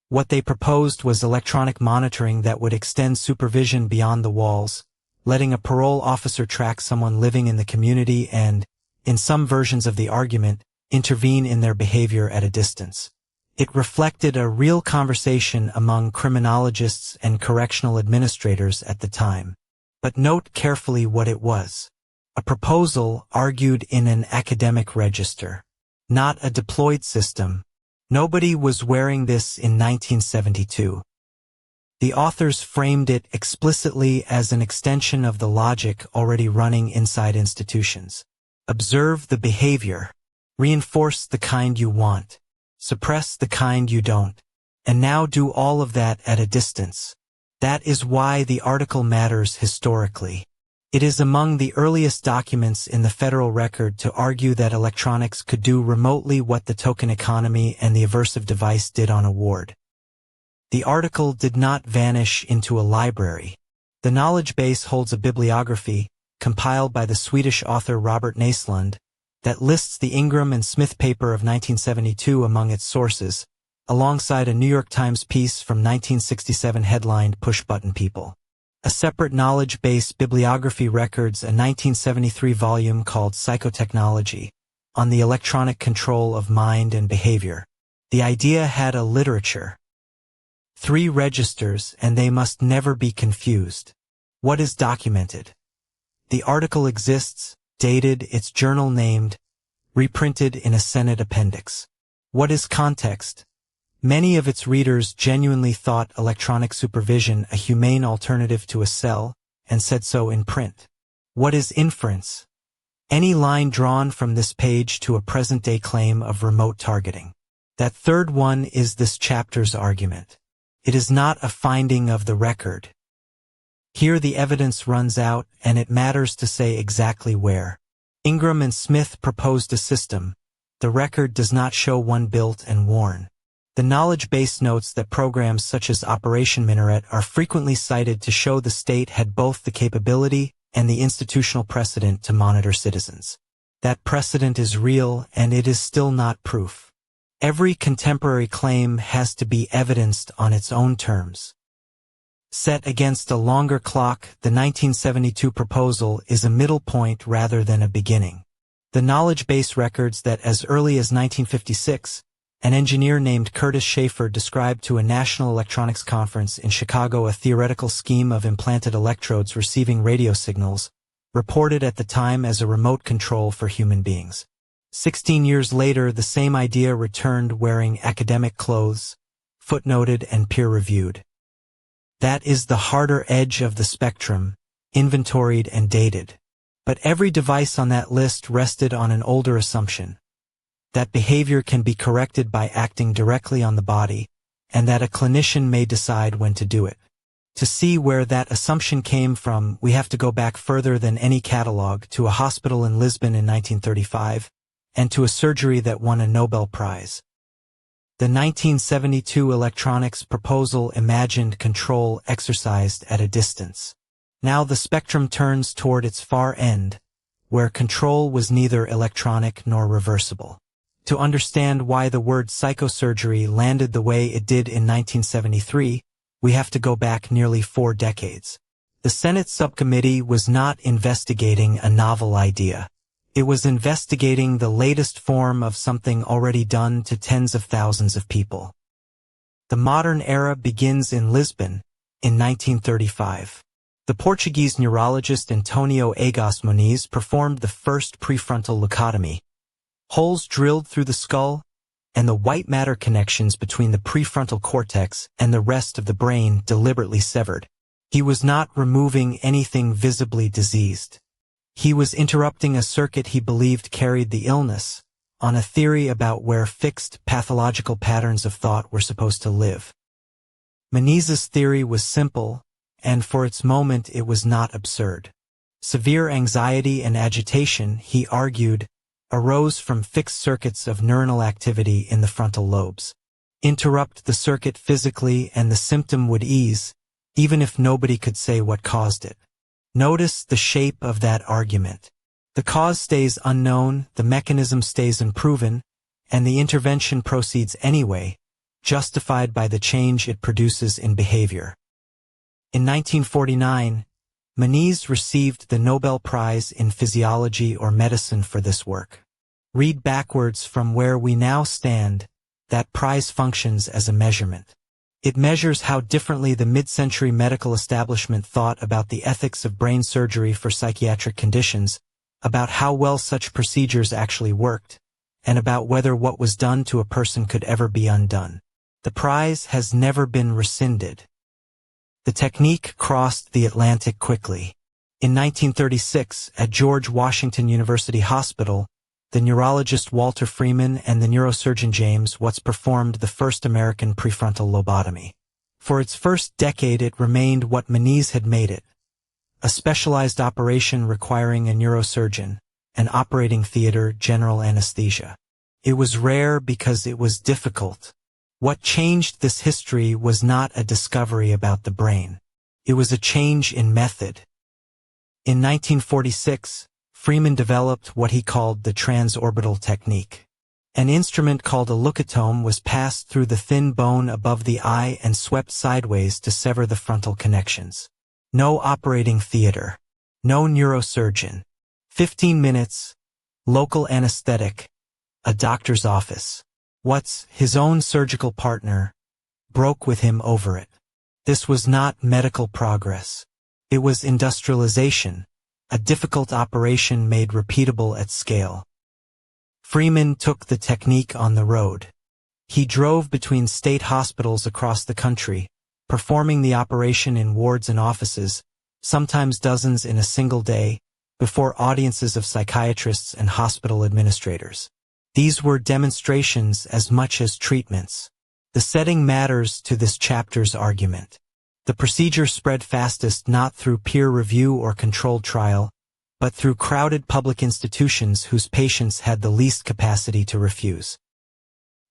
What they proposed was electronic monitoring that would extend supervision beyond the walls, letting a parole officer track someone living in the community and, in some versions of the argument, intervene in their behavior at a distance. It reflected a real conversation among criminologists and correctional administrators at the time. But note carefully what it was. A proposal argued in an academic register, not a deployed system. Nobody was wearing this in 1972. The authors framed it explicitly as an extension of the logic already running inside institutions. Observe the behavior. Reinforce the kind you want. Suppress the kind you don't. And now do all of that at a distance. That is why the article matters historically. It is among the earliest documents in the federal record to argue that electronics could do remotely what the token economy and the aversive device did on a ward. The article did not vanish into a library. The knowledge base holds a bibliography, compiled by the Swedish author Robert Naslund, that lists the Ingram and Smith paper of 1972 among its sources, alongside a New York Times piece from 1967 headlined Push Button People. A separate knowledge base bibliography records a 1973 volume called Psychotechnology, on the electronic control of mind and behavior. The idea had a literature. 3 registers, and they must never be confused. What is documented? The article exists, dated, its journal named, reprinted in a Senate appendix. What is context? Many of its readers genuinely thought electronic supervision a humane alternative to a cell, and said so in print. What is inference? Any line drawn from this page to a present-day claim of remote targeting. That third one is this chapter's argument. It is not a finding of the record. Here the evidence runs out, and it matters to say exactly where. Ingram and Smith proposed a system. The record does not show one built and worn. The knowledge base notes that programs such as Operation Minaret are frequently cited to show the state had both the capability and the institutional precedent to monitor citizens. That precedent is real, and it is still not proof. Every contemporary claim has to be evidenced on its own terms. Set against a longer clock, the 1972 proposal is a middle point rather than a beginning. The knowledge base records that as early as 1956, an engineer named Curtis Schaefer described to a National Electronics Conference in Chicago a theoretical scheme of implanted electrodes receiving radio signals, reported at the time as a remote control for human beings. 16 years later, the same idea returned wearing academic clothes, footnoted and peer-reviewed. That is the harder edge of the spectrum, inventoried and dated. But every device on that list rested on an older assumption. That behavior can be corrected by acting directly on the body, and that a clinician may decide when to do it. To see where that assumption came from, we have to go back further than any catalog, to a hospital in Lisbon in 1935, and to a surgery that won a Nobel Prize. The 1972 electronics proposal imagined control exercised at a distance. Now the spectrum turns toward its far end, where control was neither electronic nor reversible. To understand why the word psychosurgery landed the way it did in 1973, we have to go back nearly 4 decades. The Senate subcommittee was not investigating a novel idea. It was investigating the latest form of something already done to tens of thousands of people. The modern era begins in Lisbon, in 1935. The Portuguese neurologist Antonio Egas Moniz performed the first prefrontal leucotomy. Holes drilled through the skull, and the white matter connections between the prefrontal cortex and the rest of the brain deliberately severed. He was not removing anything visibly diseased. He was interrupting a circuit he believed carried the illness, on a theory about where fixed pathological patterns of thought were supposed to live. Moniz's theory was simple, and for its moment it was not absurd. Severe anxiety and agitation, he argued, arose from fixed circuits of neuronal activity in the frontal lobes. Interrupt the circuit physically and the symptom would ease, even if nobody could say what caused it. Notice the shape of that argument. The cause stays unknown, the mechanism stays unproven, and the intervention proceeds anyway, justified by the change it produces in behavior. In 1949, Moniz received the Nobel Prize in Physiology or Medicine for this work. Read backwards from where we now stand, that prize functions as a measurement. It measures how differently the mid-century medical establishment thought about the ethics of brain surgery for psychiatric conditions, about how well such procedures actually worked, and about whether what was done to a person could ever be undone. The prize has never been rescinded. The technique crossed the Atlantic quickly. In 1936, at George Washington University Hospital, the neurologist Walter Freeman and the neurosurgeon James Watts performed the first American prefrontal lobotomy. For its first decade it remained what Moniz had made it, a specialized operation requiring a neurosurgeon, an operating theater, general anesthesia. It was rare because it was difficult. What changed this history was not a discovery about the brain. It was a change in method. In 1946, Freeman developed what he called the transorbital technique. An instrument called a leucotome was passed through the thin bone above the eye and swept sideways to sever the frontal connections. No operating theater. No neurosurgeon. 15 minutes. Local anesthetic. A doctor's office. Watts, his own surgical partner, broke with him over it. This was not medical progress. It was industrialization, a difficult operation made repeatable at scale. Freeman took the technique on the road. He drove between state hospitals across the country, performing the operation in wards and offices, sometimes dozens in a single day, before audiences of psychiatrists and hospital administrators. These were demonstrations as much as treatments. The setting matters to this chapter's argument. The procedure spread fastest not through peer review or controlled trial, but through crowded public institutions whose patients had the least capacity to refuse.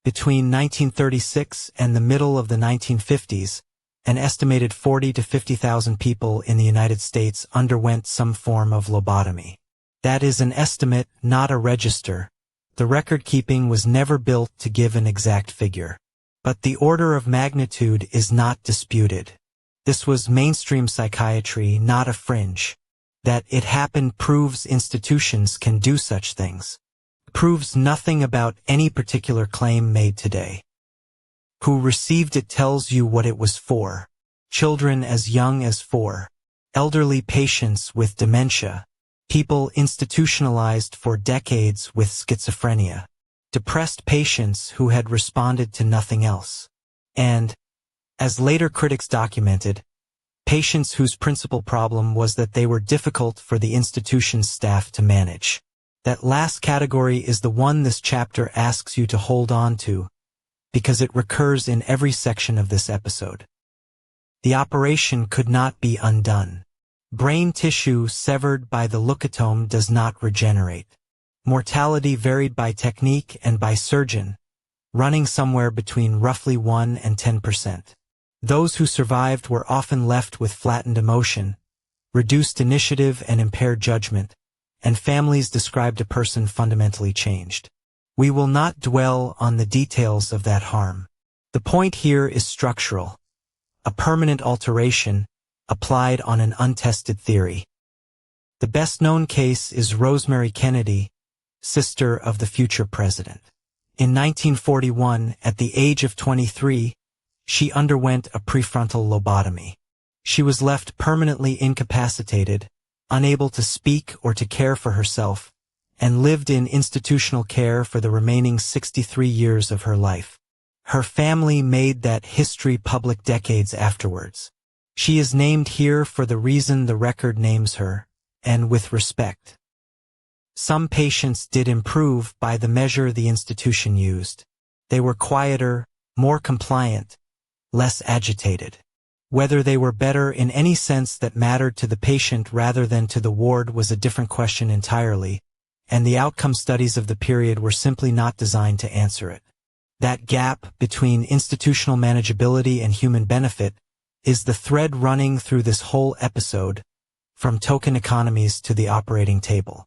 Between 1936 and the middle of the 1950s, an estimated 40 to 50,000 people in the United States underwent some form of lobotomy. That is an estimate, not a register. The record-keeping was never built to give an exact figure. But the order of magnitude is not disputed. This was mainstream psychiatry, not a fringe. That it happened proves institutions can do such things. Proves nothing about any particular claim made today. Who received it tells you what it was for. Children as young as 4. Elderly patients with dementia. People institutionalized for decades with schizophrenia. Depressed patients who had responded to nothing else. And, as later critics documented, patients whose principal problem was that they were difficult for the institution's staff to manage. That last category is the one this chapter asks you to hold on to, because it recurs in every section of this episode. The operation could not be undone. Brain tissue severed by the leucotome does not regenerate. Mortality varied by technique and by surgeon, running somewhere between roughly 1 and 10%. Those who survived were often left with flattened emotion, reduced initiative and impaired judgment, and families described a person fundamentally changed. We will not dwell on the details of that harm. The point here is structural, a permanent alteration applied on an untested theory. The best-known case is Rosemary Kennedy, sister of the future president. In 1941, at the age of 23, she underwent a prefrontal lobotomy. She was left permanently incapacitated, unable to speak or to care for herself, and lived in institutional care for the remaining 63 years of her life. Her family made that history public decades afterwards. She is named here for the reason the record names her, and with respect. Some patients did improve by the measure the institution used. They were quieter, more compliant, less agitated. Whether they were better in any sense that mattered to the patient rather than to the ward was a different question entirely, and the outcome studies of the period were simply not designed to answer it. That gap between institutional manageability and human benefit is the thread running through this whole episode, from token economies to the operating table.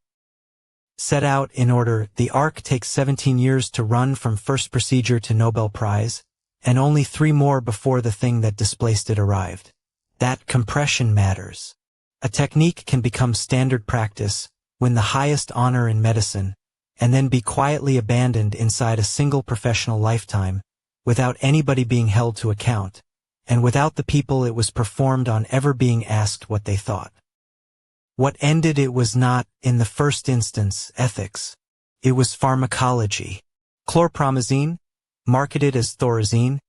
Set out in order, the arc takes 17 years to run from first procedure to Nobel Prize, and only 3 more before the thing that displaced it arrived. That compression matters. A technique can become standard practice, win the highest honor in medicine, and then be quietly abandoned inside a single professional lifetime, without anybody being held to account, and without the people it was performed on ever being asked what they thought. What ended it was not, in the first instance, ethics. It was pharmacology. Chlorpromazine, marketed as Thorazine,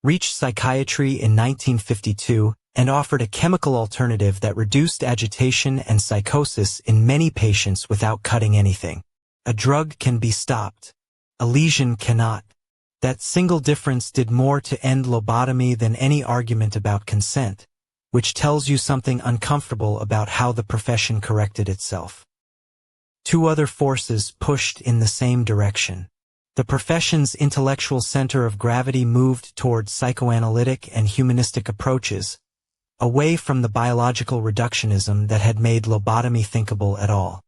reached psychiatry in 1952 and offered a chemical alternative that reduced agitation and psychosis in many patients without cutting anything. A drug can be stopped. A lesion cannot. That single difference did more to end lobotomy than any argument about consent, which tells you something uncomfortable about how the profession corrected itself. 2 other forces pushed in the same direction. The profession's intellectual center of gravity moved toward psychoanalytic and humanistic approaches, away from the biological reductionism that had made lobotomy thinkable at all.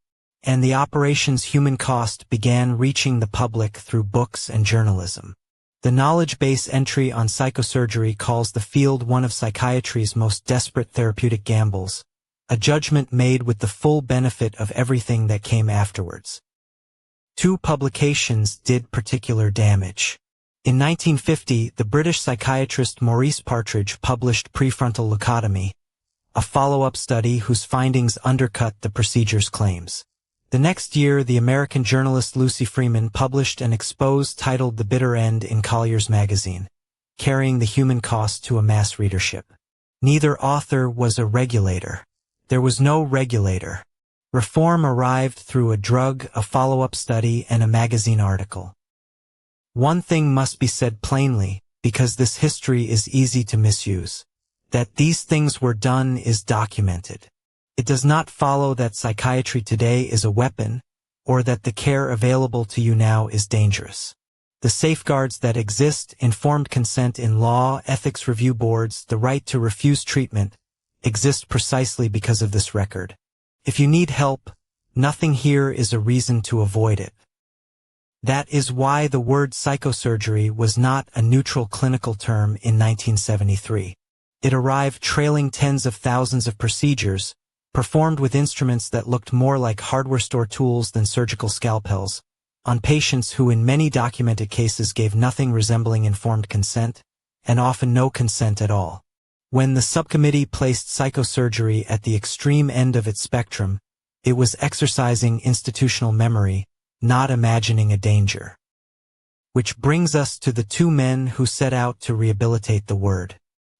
and the operation's human cost began reaching the public through books and journalism. The knowledge base entry on psychosurgery calls the field one of psychiatry's most desperate therapeutic gambles, a judgment made with the full benefit of everything that came afterwards. Two publications did particular damage. In 1950, the British psychiatrist Maurice Partridge published Prefrontal Leucotomy, a follow-up study whose findings undercut the procedure's claims. The next year, the American journalist Lucy Freeman published an expose titled The Bitter End in Collier's magazine, carrying the human cost to a mass readership. Neither author was a regulator. There was no regulator. Reform arrived through a drug, a follow-up study, and a magazine article. One thing must be said plainly, because this history is easy to misuse. That these things were done is documented. It does not follow that psychiatry today is a weapon, or that the care available to you now is dangerous. The safeguards that exist, informed consent in law, ethics review boards, the right to refuse treatment, exist precisely because of this record. If you need help, nothing here is a reason to avoid it. That is why the word psychosurgery was not a neutral clinical term in 1973. It arrived trailing tens of thousands of procedures, performed with instruments that looked more like hardware store tools than surgical scalpels, on patients who in many documented cases gave nothing resembling informed consent, and often no consent at all. When the subcommittee placed psychosurgery at the extreme end of its spectrum, it was exercising institutional memory, not imagining a danger. Which brings us to the two men who set out to rehabilitate the word.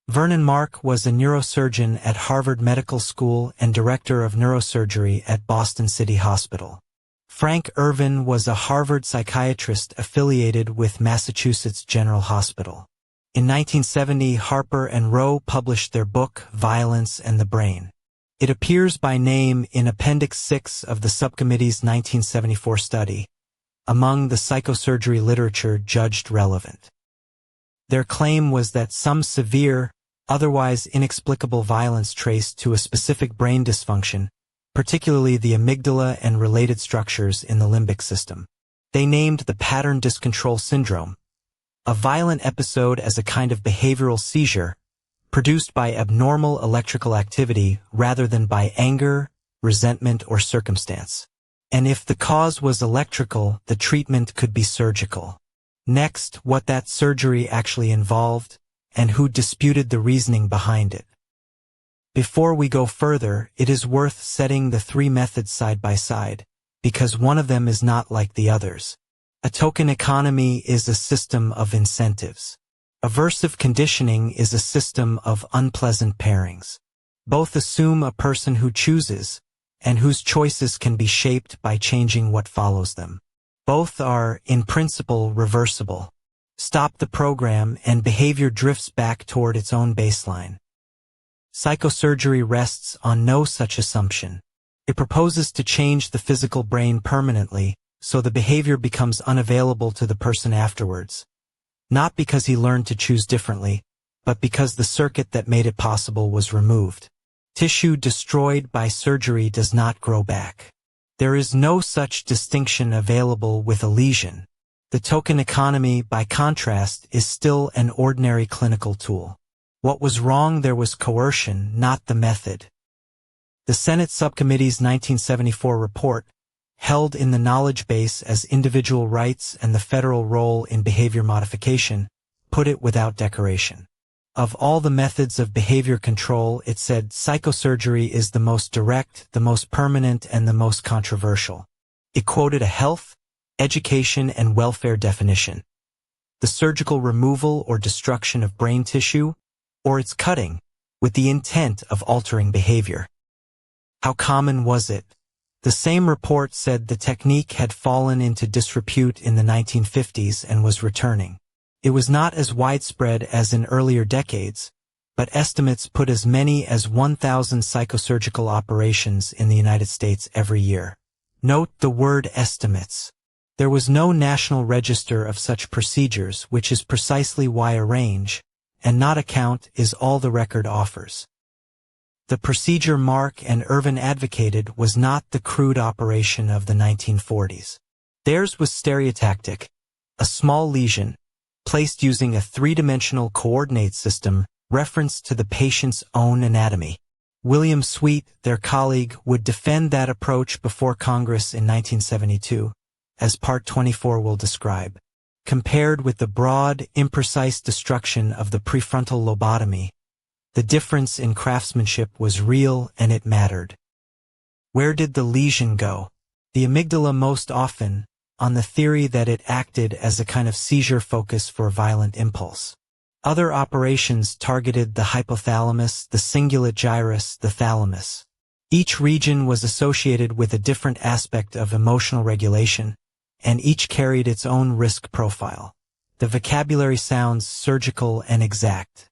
Vernon Mark was a neurosurgeon at Harvard Medical School and director of neurosurgery at Boston City Hospital. Frank Irvin was a Harvard psychiatrist affiliated with Massachusetts General Hospital. In 1970, Harper and Rowe published their book, Violence and the Brain. It appears by name in Appendix 6 of the subcommittee's 1974 study, among the psychosurgery literature judged relevant. Their claim was that some severe, otherwise inexplicable violence traced to a specific brain dysfunction, particularly the amygdala and related structures in the limbic system. They named the pattern dyscontrol syndrome, a violent episode as a kind of behavioral seizure, produced by abnormal electrical activity rather than by anger, resentment, or circumstance. And if the cause was electrical, the treatment could be surgical. Next, what that surgery actually involved, and who disputed the reasoning behind it. Before we go further, it is worth setting the three methods side by side, because one of them is not like the others. A token economy is a system of incentives. Aversive conditioning is a system of unpleasant pairings. Both assume a person who chooses, and whose choices can be shaped by changing what follows them. Both are, in principle, reversible. Stop the program and behavior drifts back toward its own baseline. Psychosurgery rests on no such assumption. It proposes to change the physical brain permanently, so the behavior becomes unavailable to the person afterwards. Not because he learned to choose differently, but because the circuit that made it possible was removed. Tissue destroyed by surgery does not grow back. There is no such distinction available with a lesion. The token economy, by contrast, is still an ordinary clinical tool. What was wrong there was coercion, not the method. The Senate Subcommittee's 1974 report, held in the knowledge base as individual rights and the federal role in behavior modification, put it without decoration. Of all the methods of behavior control, it said psychosurgery is the most direct, the most permanent, and the most controversial. It quoted a health, education, and welfare definition. The surgical removal or destruction of brain tissue, or its cutting, with the intent of altering behavior. How common was it? The same report said the technique had fallen into disrepute in the 1950s and was returning. It was not as widespread as in earlier decades, but estimates put as many as 1,000 psychosurgical operations in the United States every year. Note the word estimates. There was no national register of such procedures, which is precisely why a range, and not a count, is all the record offers. The procedure Mark and Irvin advocated was not the crude operation of the 1940s. Theirs was stereotactic, a small lesion, placed using a three-dimensional coordinate system referenced to the patient's own anatomy. William Sweet, their colleague, would defend that approach before Congress in 1972, as Part 24 will describe. Compared with the broad, imprecise destruction of the prefrontal lobotomy, the difference in craftsmanship was real and it mattered. Where did the lesion go? The amygdala most often, on the theory that it acted as a kind of seizure focus for violent impulse. Other operations targeted the hypothalamus, the cingulate gyrus, the thalamus. Each region was associated with a different aspect of emotional regulation, and each carried its own risk profile. The vocabulary sounds surgical and exact.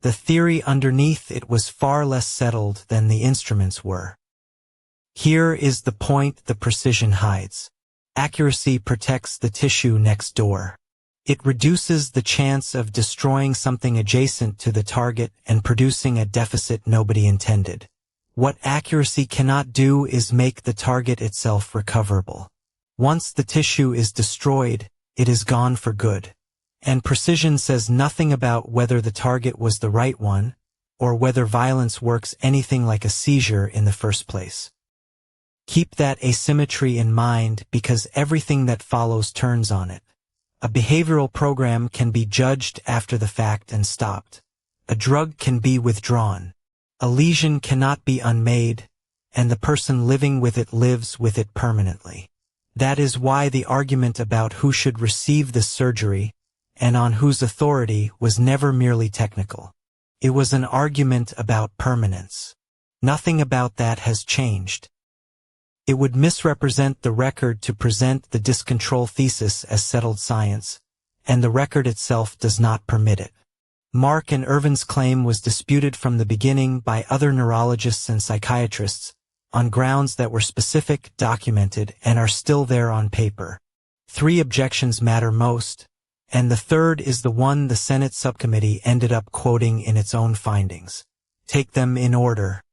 The theory underneath it was far less settled than the instruments were. Here is the point the precision hides. Accuracy protects the tissue next door. It reduces the chance of destroying something adjacent to the target and producing a deficit nobody intended. What accuracy cannot do is make the target itself recoverable. Once the tissue is destroyed, it is gone for good. And precision says nothing about whether the target was the right one, or whether violence works anything like a seizure in the first place. Keep that asymmetry in mind because everything that follows turns on it. A behavioral program can be judged after the fact and stopped. A drug can be withdrawn. A lesion cannot be unmade, and the person living with it lives with it permanently. That is why the argument about who should receive this surgery, and on whose authority, was never merely technical. It was an argument about permanence. Nothing about that has changed. It would misrepresent the record to present the discontrol thesis as settled science, and the record itself does not permit it. Mark and Irvin's claim was disputed from the beginning by other neurologists and psychiatrists, on grounds that were specific, documented, and are still there on paper. 3 objections matter most, and the third is the one the Senate subcommittee ended up quoting in its own findings. Take them in order.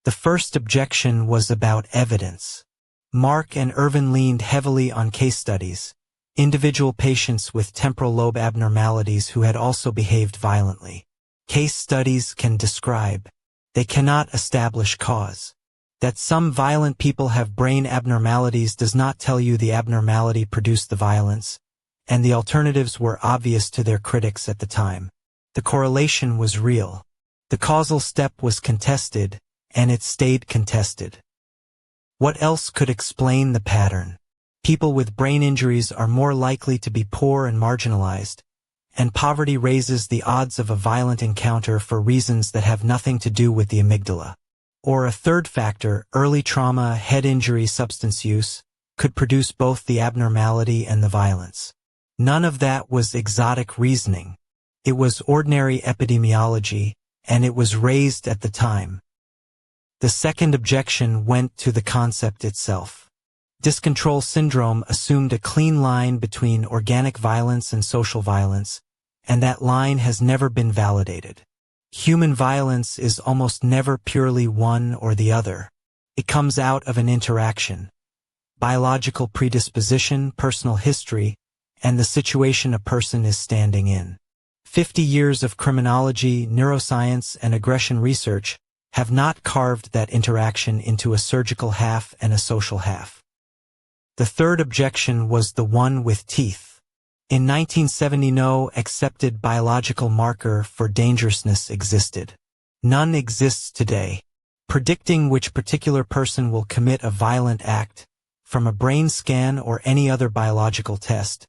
The first objection was about evidence. Mark and Irvin leaned heavily on case studies, individual patients with temporal lobe abnormalities who had also behaved violently. Case studies can describe. They cannot establish cause. That some violent people have brain abnormalities does not tell you the abnormality produced the violence, and the alternatives were obvious to their critics at the time. The correlation was real. The causal step was contested, and it stayed contested. What else could explain the pattern? People with brain injuries are more likely to be poor and marginalized, and poverty raises the odds of a violent encounter for reasons that have nothing to do with the amygdala. Or a third factor, early trauma, head injury, substance use, could produce both the abnormality and the violence. None of that was exotic reasoning. It was ordinary epidemiology, and it was raised at the time. The second objection went to the concept itself. Discontrol syndrome assumed a clean line between organic violence and social violence, and that line has never been validated. Human violence is almost never purely one or the other. It comes out of an interaction. Biological predisposition, personal history, and the situation a person is standing in. 50 years of criminology, neuroscience, and aggression research have not carved that interaction into a surgical half and a social half. The third objection was the one with teeth. In 1970, no accepted biological marker for dangerousness existed. None exists today. Predicting which particular person will commit a violent act, from a brain scan or any other biological test,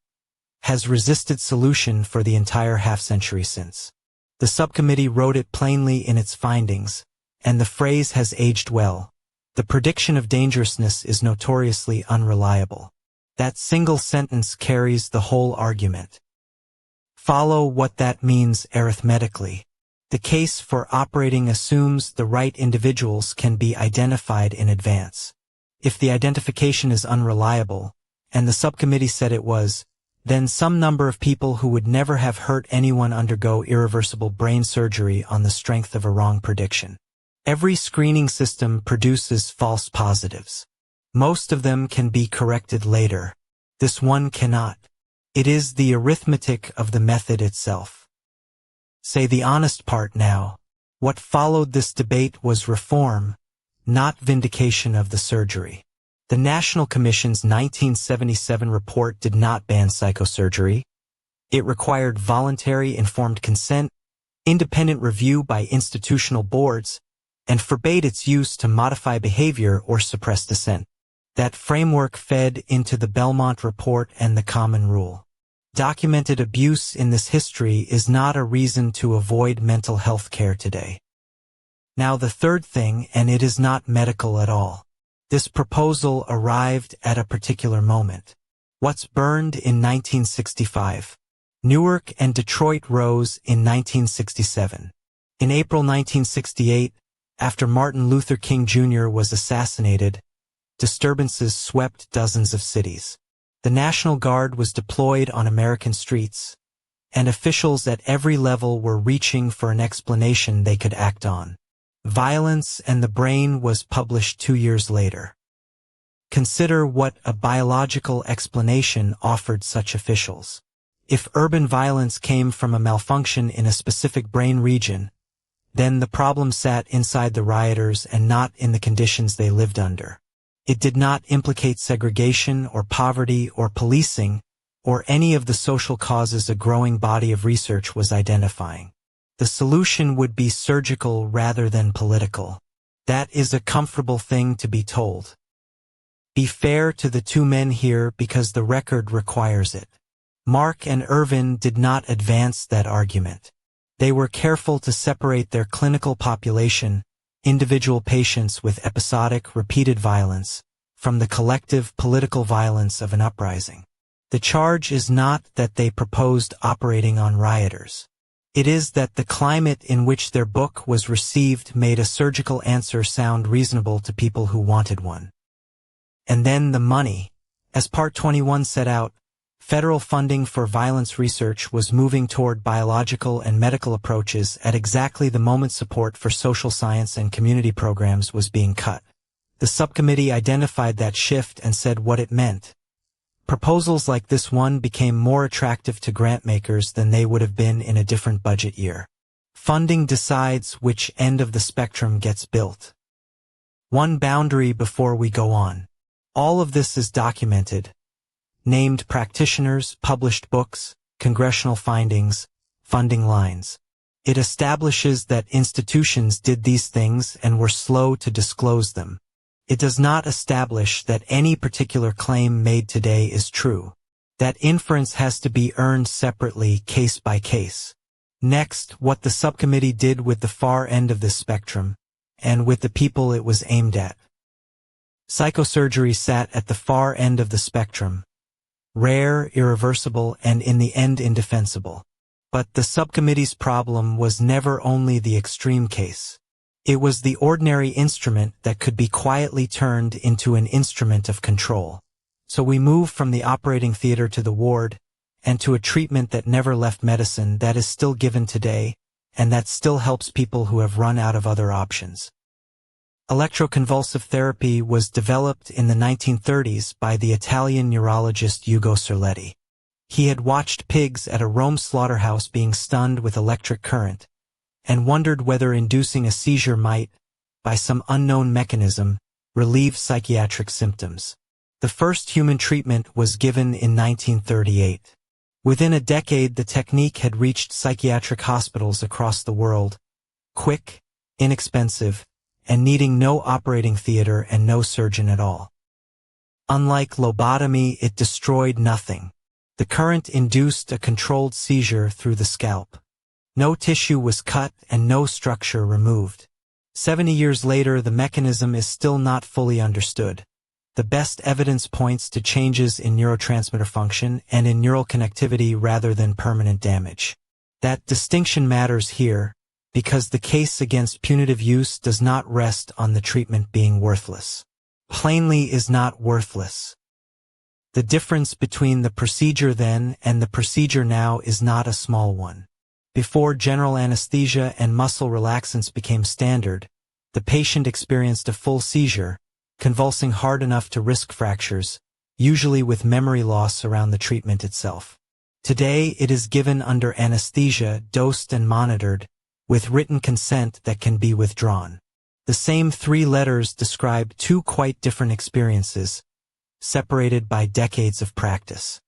has resisted solution for the entire half-century since. The subcommittee wrote it plainly in its findings, and the phrase has aged well. The prediction of dangerousness is notoriously unreliable. That single sentence carries the whole argument. Follow what that means arithmetically. The case for operating assumes the right individuals can be identified in advance. If the identification is unreliable, and the subcommittee said it was, then some number of people who would never have hurt anyone undergo irreversible brain surgery on the strength of a wrong prediction. Every screening system produces false positives. Most of them can be corrected later. This one cannot. It is the arithmetic of the method itself. Say the honest part now. What followed this debate was reform, not vindication of the surgery. The National Commission's 1977 report did not ban psychosurgery. It required voluntary informed consent, independent review by institutional boards, and forbade its use to modify behavior or suppress dissent. That framework fed into the Belmont Report and the Common Rule. Documented abuse in this history is not a reason to avoid mental health care today. Now the third thing, and it is not medical at all. This proposal arrived at a particular moment. What's burned in 1965? Newark and Detroit rose in 1967. In April 1968, after Martin Luther King Jr. was assassinated, disturbances swept dozens of cities. The National Guard was deployed on American streets, and officials at every level were reaching for an explanation they could act on. Violence and the Brain was published 2 years later. Consider what a biological explanation offered such officials. If urban violence came from a malfunction in a specific brain region, then the problem sat inside the rioters and not in the conditions they lived under. It did not implicate segregation or poverty or policing or any of the social causes a growing body of research was identifying. The solution would be surgical rather than political. That is a comfortable thing to be told. Be fair to the two men here because the record requires it. Mark and Irvin did not advance that argument. They were careful to separate their clinical population, individual patients with episodic, repeated violence, from the collective political violence of an uprising. The charge is not that they proposed operating on rioters. It is that the climate in which their book was received made a surgical answer sound reasonable to people who wanted one. And then the money. As Part 21 set out, federal funding for violence research was moving toward biological and medical approaches at exactly the moment support for social science and community programs was being cut. The subcommittee identified that shift and said what it meant. Proposals like this one became more attractive to grant makers than they would have been in a different budget year. Funding decides which end of the spectrum gets built. One boundary before we go on. All of this is documented. Named practitioners, published books, congressional findings, funding lines. It establishes that institutions did these things and were slow to disclose them. It does not establish that any particular claim made today is true. That inference has to be earned separately, case by case. Next, what the subcommittee did with the far end of this spectrum, and with the people it was aimed at. Psychosurgery sat at the far end of the spectrum. Rare, irreversible, and in the end indefensible. But the subcommittee's problem was never only the extreme case. It was the ordinary instrument that could be quietly turned into an instrument of control. So we move from the operating theater to the ward, and to a treatment that never left medicine that is still given today, and that still helps people who have run out of other options. Electroconvulsive therapy was developed in the 1930s by the Italian neurologist Ugo Cerletti. He had watched pigs at a Rome slaughterhouse being stunned with electric current, and wondered whether inducing a seizure might, by some unknown mechanism, relieve psychiatric symptoms. The first human treatment was given in 1938. Within a decade, the technique had reached psychiatric hospitals across the world, quick, inexpensive, and needing no operating theater and no surgeon at all. Unlike lobotomy, it destroyed nothing. The current induced a controlled seizure through the scalp. No tissue was cut and no structure removed. 70 years later, the mechanism is still not fully understood. The best evidence points to changes in neurotransmitter function and in neural connectivity rather than permanent damage. That distinction matters here, because the case against punitive use does not rest on the treatment being worthless. Plainly is not worthless. The difference between the procedure then and the procedure now is not a small one. Before general anesthesia and muscle relaxants became standard, The patient experienced a full seizure, convulsing hard enough to risk fractures, usually with memory loss around the treatment itself. Today it is given under anesthesia, dosed and monitored, with written consent that can be withdrawn. The same 3 letters describe 2 quite different experiences, separated by decades of practice.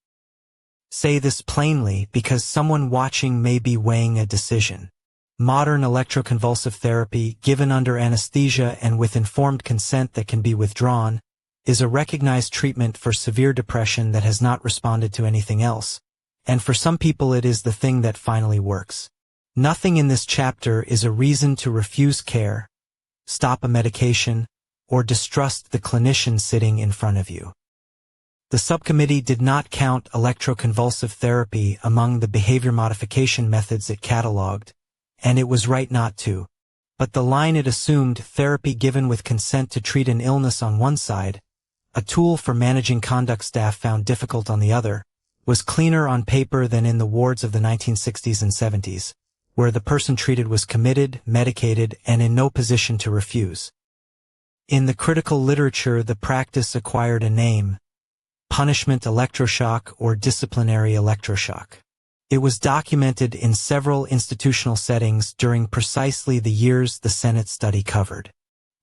Say this plainly because someone watching may be weighing a decision. Modern electroconvulsive therapy, given under anesthesia and with informed consent that can be withdrawn, is a recognized treatment for severe depression that has not responded to anything else, and for some people it is the thing that finally works. Nothing in this chapter is a reason to refuse care, stop a medication, or distrust the clinician sitting in front of you. The subcommittee did not count electroconvulsive therapy among the behavior modification methods it cataloged, and it was right not to. But the line it assumed, therapy given with consent to treat an illness on one side, a tool for managing conduct staff found difficult on the other, was cleaner on paper than in the wards of the 1960s and 70s, where the person treated was committed, medicated, and in no position to refuse. In the critical literature, the practice acquired a name: punishment electroshock or disciplinary electroshock. It was documented in several institutional settings during precisely the years the Senate study covered.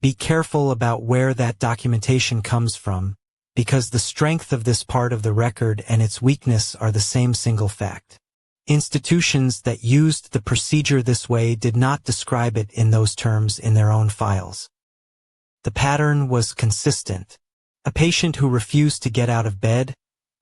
Be careful about where that documentation comes from, because the strength of this part of the record and its weakness are the same single fact. Institutions that used the procedure this way did not describe it in those terms in their own files. The pattern was consistent. A patient who refused to get out of bed,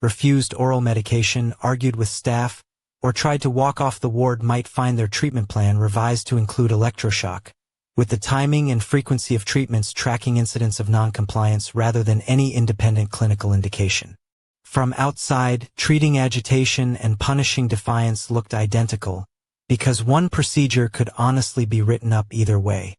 refused oral medication, argued with staff, or tried to walk off the ward might find their treatment plan revised to include electroshock, with the timing and frequency of treatments tracking incidents of noncompliance rather than any independent clinical indication. From outside, treating agitation and punishing defiance looked identical, because one procedure could honestly be written up either way.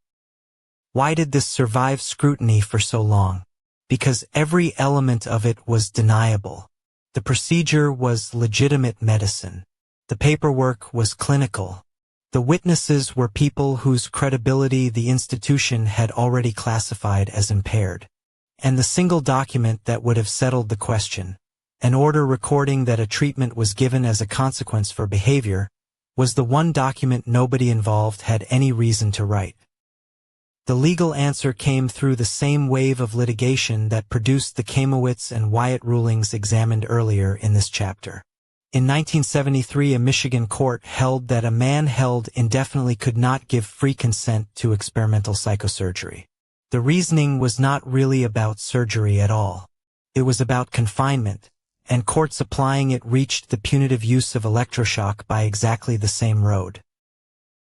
Why did this survive scrutiny for so long? Because every element of it was deniable. The procedure was legitimate medicine. The paperwork was clinical. The witnesses were people whose credibility the institution had already classified as impaired. And the single document that would have settled the question, an order recording that a treatment was given as a consequence for behavior, was the one document nobody involved had any reason to write. The legal answer came through the same wave of litigation that produced the Kamowitz and Wyatt rulings examined earlier in this chapter. In 1973, a Michigan court held that a man held indefinitely could not give free consent to experimental psychosurgery. The reasoning was not really about surgery at all. It was about confinement, and courts applying it reached the punitive use of electroshock by exactly the same road.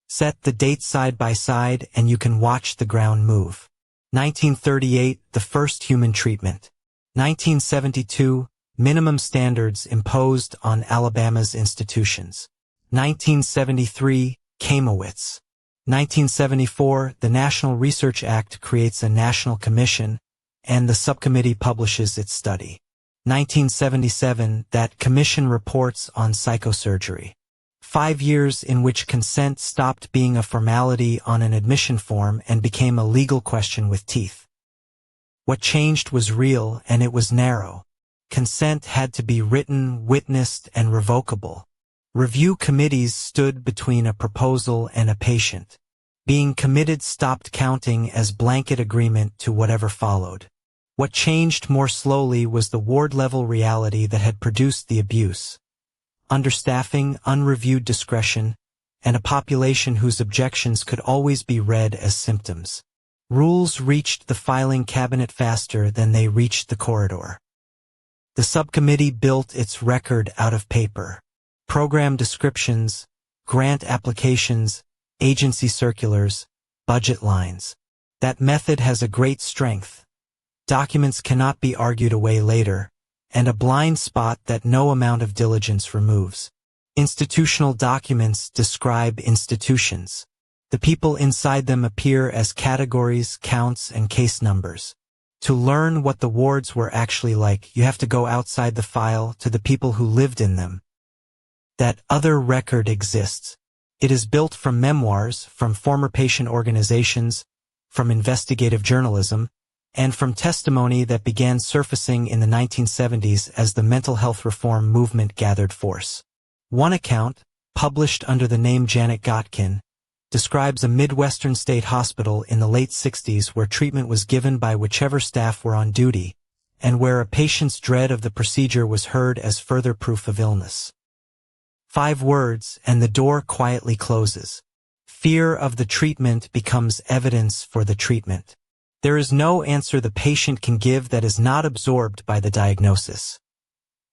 Set the dates side by side and you can watch the ground move. 1938, the first human treatment. 1972, minimum standards imposed on Alabama's institutions. 1973, Kamowitz. 1974, the National Research Act creates a national commission, and the subcommittee publishes its study. 1977, that commission reports on psychosurgery. 5 years in which consent stopped being a formality on an admission form and became a legal question with teeth. What changed was real, and it was narrow. Consent had to be written, witnessed, and revocable. Review committees stood between a proposal and a patient. Being committed stopped counting as blanket agreement to whatever followed. What changed more slowly was the ward-level reality that had produced the abuse. Understaffing, unreviewed discretion, and a population whose objections could always be read as symptoms. Rules reached the filing cabinet faster than they reached the corridor. The subcommittee built its record out of paper. Program descriptions, grant applications, agency circulars, budget lines. That method has a great strength. Documents cannot be argued away later, and a blind spot that no amount of diligence removes. Institutional documents describe institutions. The people inside them appear as categories, counts, and case numbers. To learn what the wards were actually like, you have to go outside the file to the people who lived in them. That other record exists. It is built from memoirs, from former patient organizations, from investigative journalism, and from testimony that began surfacing in the 1970s as the mental health reform movement gathered force. One account, published under the name Janet Gotkin, describes a Midwestern state hospital in the late 60s where treatment was given by whichever staff were on duty, and where a patient's dread of the procedure was heard as further proof of illness. 5 words, and the door quietly closes. Fear of the treatment becomes evidence for the treatment. There is no answer the patient can give that is not absorbed by the diagnosis.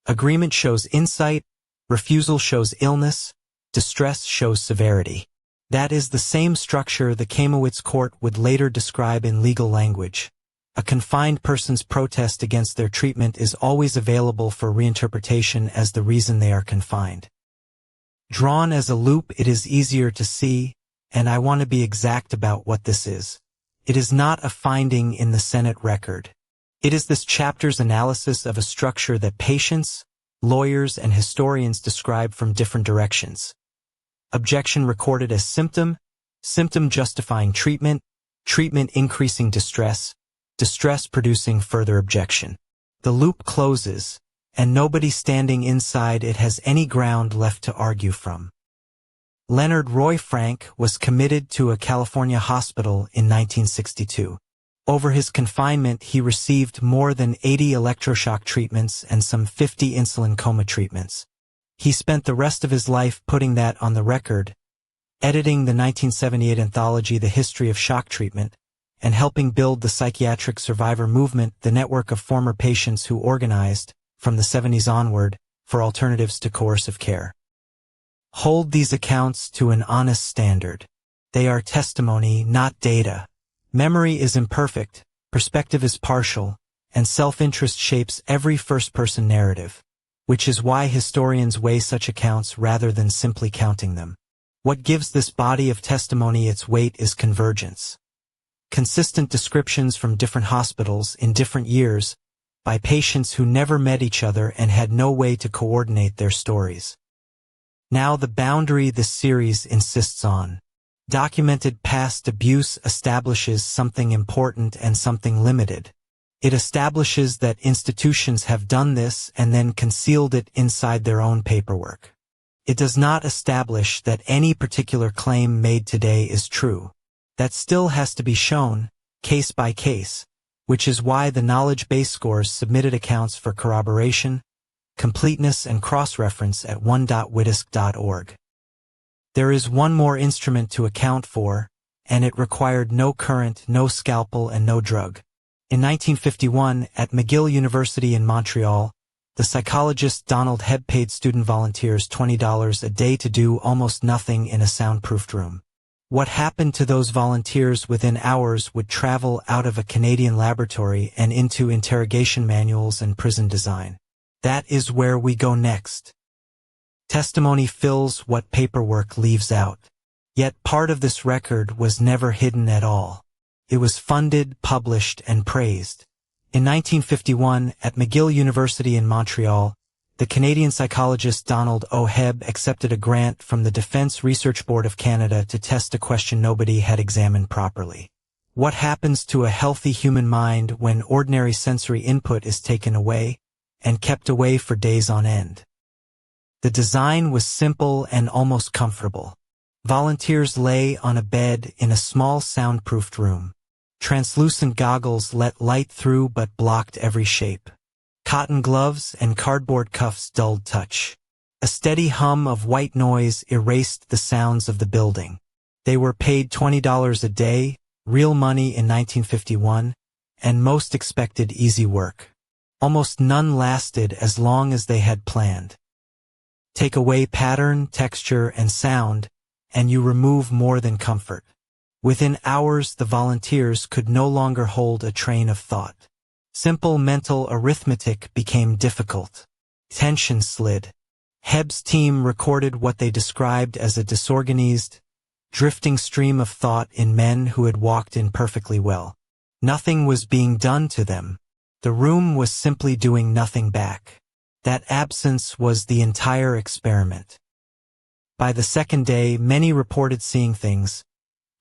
Agreement shows insight, refusal shows illness, distress shows severity. That is the same structure the Kamowitz court would later describe in legal language. A confined person's protest against their treatment is always available for reinterpretation as the reason they are confined. Drawn as a loop, it is easier to see, and I want to be exact about what this is. It is not a finding in the Senate record. It is this chapter's analysis of a structure that patients, lawyers, and historians describe from different directions. Objection recorded as symptom, symptom justifying treatment, treatment increasing distress, distress producing further objection. The loop closes, and nobody standing inside it has any ground left to argue from. Leonard Roy Frank was committed to a California hospital in 1962. Over his confinement, he received more than 80 electroshock treatments and some 50 insulin coma treatments. He spent the rest of his life putting that on the record, editing the 1978 anthology The History of Shock Treatment, and helping build the psychiatric survivor movement, the network of former patients who organized, from the 70s onward, for alternatives to coercive care. Hold these accounts to an honest standard. They are testimony, not data. Memory is imperfect, perspective is partial, and self-interest shapes every first-person narrative, which is why historians weigh such accounts rather than simply counting them. What gives this body of testimony its weight is convergence. Consistent descriptions from different hospitals in different years by patients who never met each other and had no way to coordinate their stories. Now the boundary this series insists on. Documented past abuse establishes something important and something limited. It establishes that institutions have done this and then concealed it inside their own paperwork. It does not establish that any particular claim made today is true. That still has to be shown, case by case, which is why the knowledge base scores submitted accounts for corroboration, completeness, and cross-reference at one.witisk.org. There is one more instrument to account for, and it required no current, no scalpel, and no drug. In 1951, at McGill University in Montreal, the psychologist Donald Hebb paid student volunteers $20 a day to do almost nothing in a soundproofed room. What happened to those volunteers within hours would travel out of a Canadian laboratory and into interrogation manuals and prison design. That is where we go next. Testimony fills what paperwork leaves out. Yet part of this record was never hidden at all. It was funded, published, and praised. In 1951, at McGill University in Montreal, the Canadian psychologist Donald O. Hebb accepted a grant from the Defense Research Board of Canada to test a question nobody had examined properly. What happens to a healthy human mind when ordinary sensory input is taken away and kept away for days on end? The design was simple and almost comfortable. Volunteers lay on a bed in a small soundproofed room. Translucent goggles let light through but blocked every shape. Cotton gloves and cardboard cuffs dulled touch. A steady hum of white noise erased the sounds of the building. They were paid $20 a day, real money in 1951, and most expected easy work. Almost none lasted as long as they had planned. Take away pattern, texture, and sound, and you remove more than comfort. Within hours, the volunteers could no longer hold a train of thought. Simple mental arithmetic became difficult. Tension slid. Hebb's team recorded what they described as a disorganized, drifting stream of thought in men who had walked in perfectly well. Nothing was being done to them. The room was simply doing nothing back. That absence was the entire experiment. By the second day, many reported seeing things,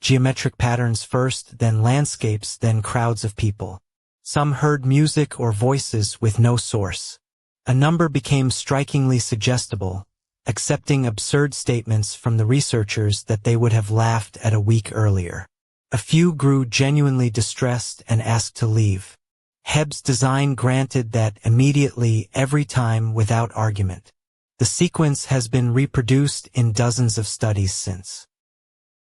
geometric patterns first, then landscapes, then crowds of people. Some heard music or voices with no source. A number became strikingly suggestible, accepting absurd statements from the researchers that they would have laughed at a week earlier. A few grew genuinely distressed and asked to leave. Hebb's design granted that immediately, every time, without argument. The sequence has been reproduced in dozens of studies since.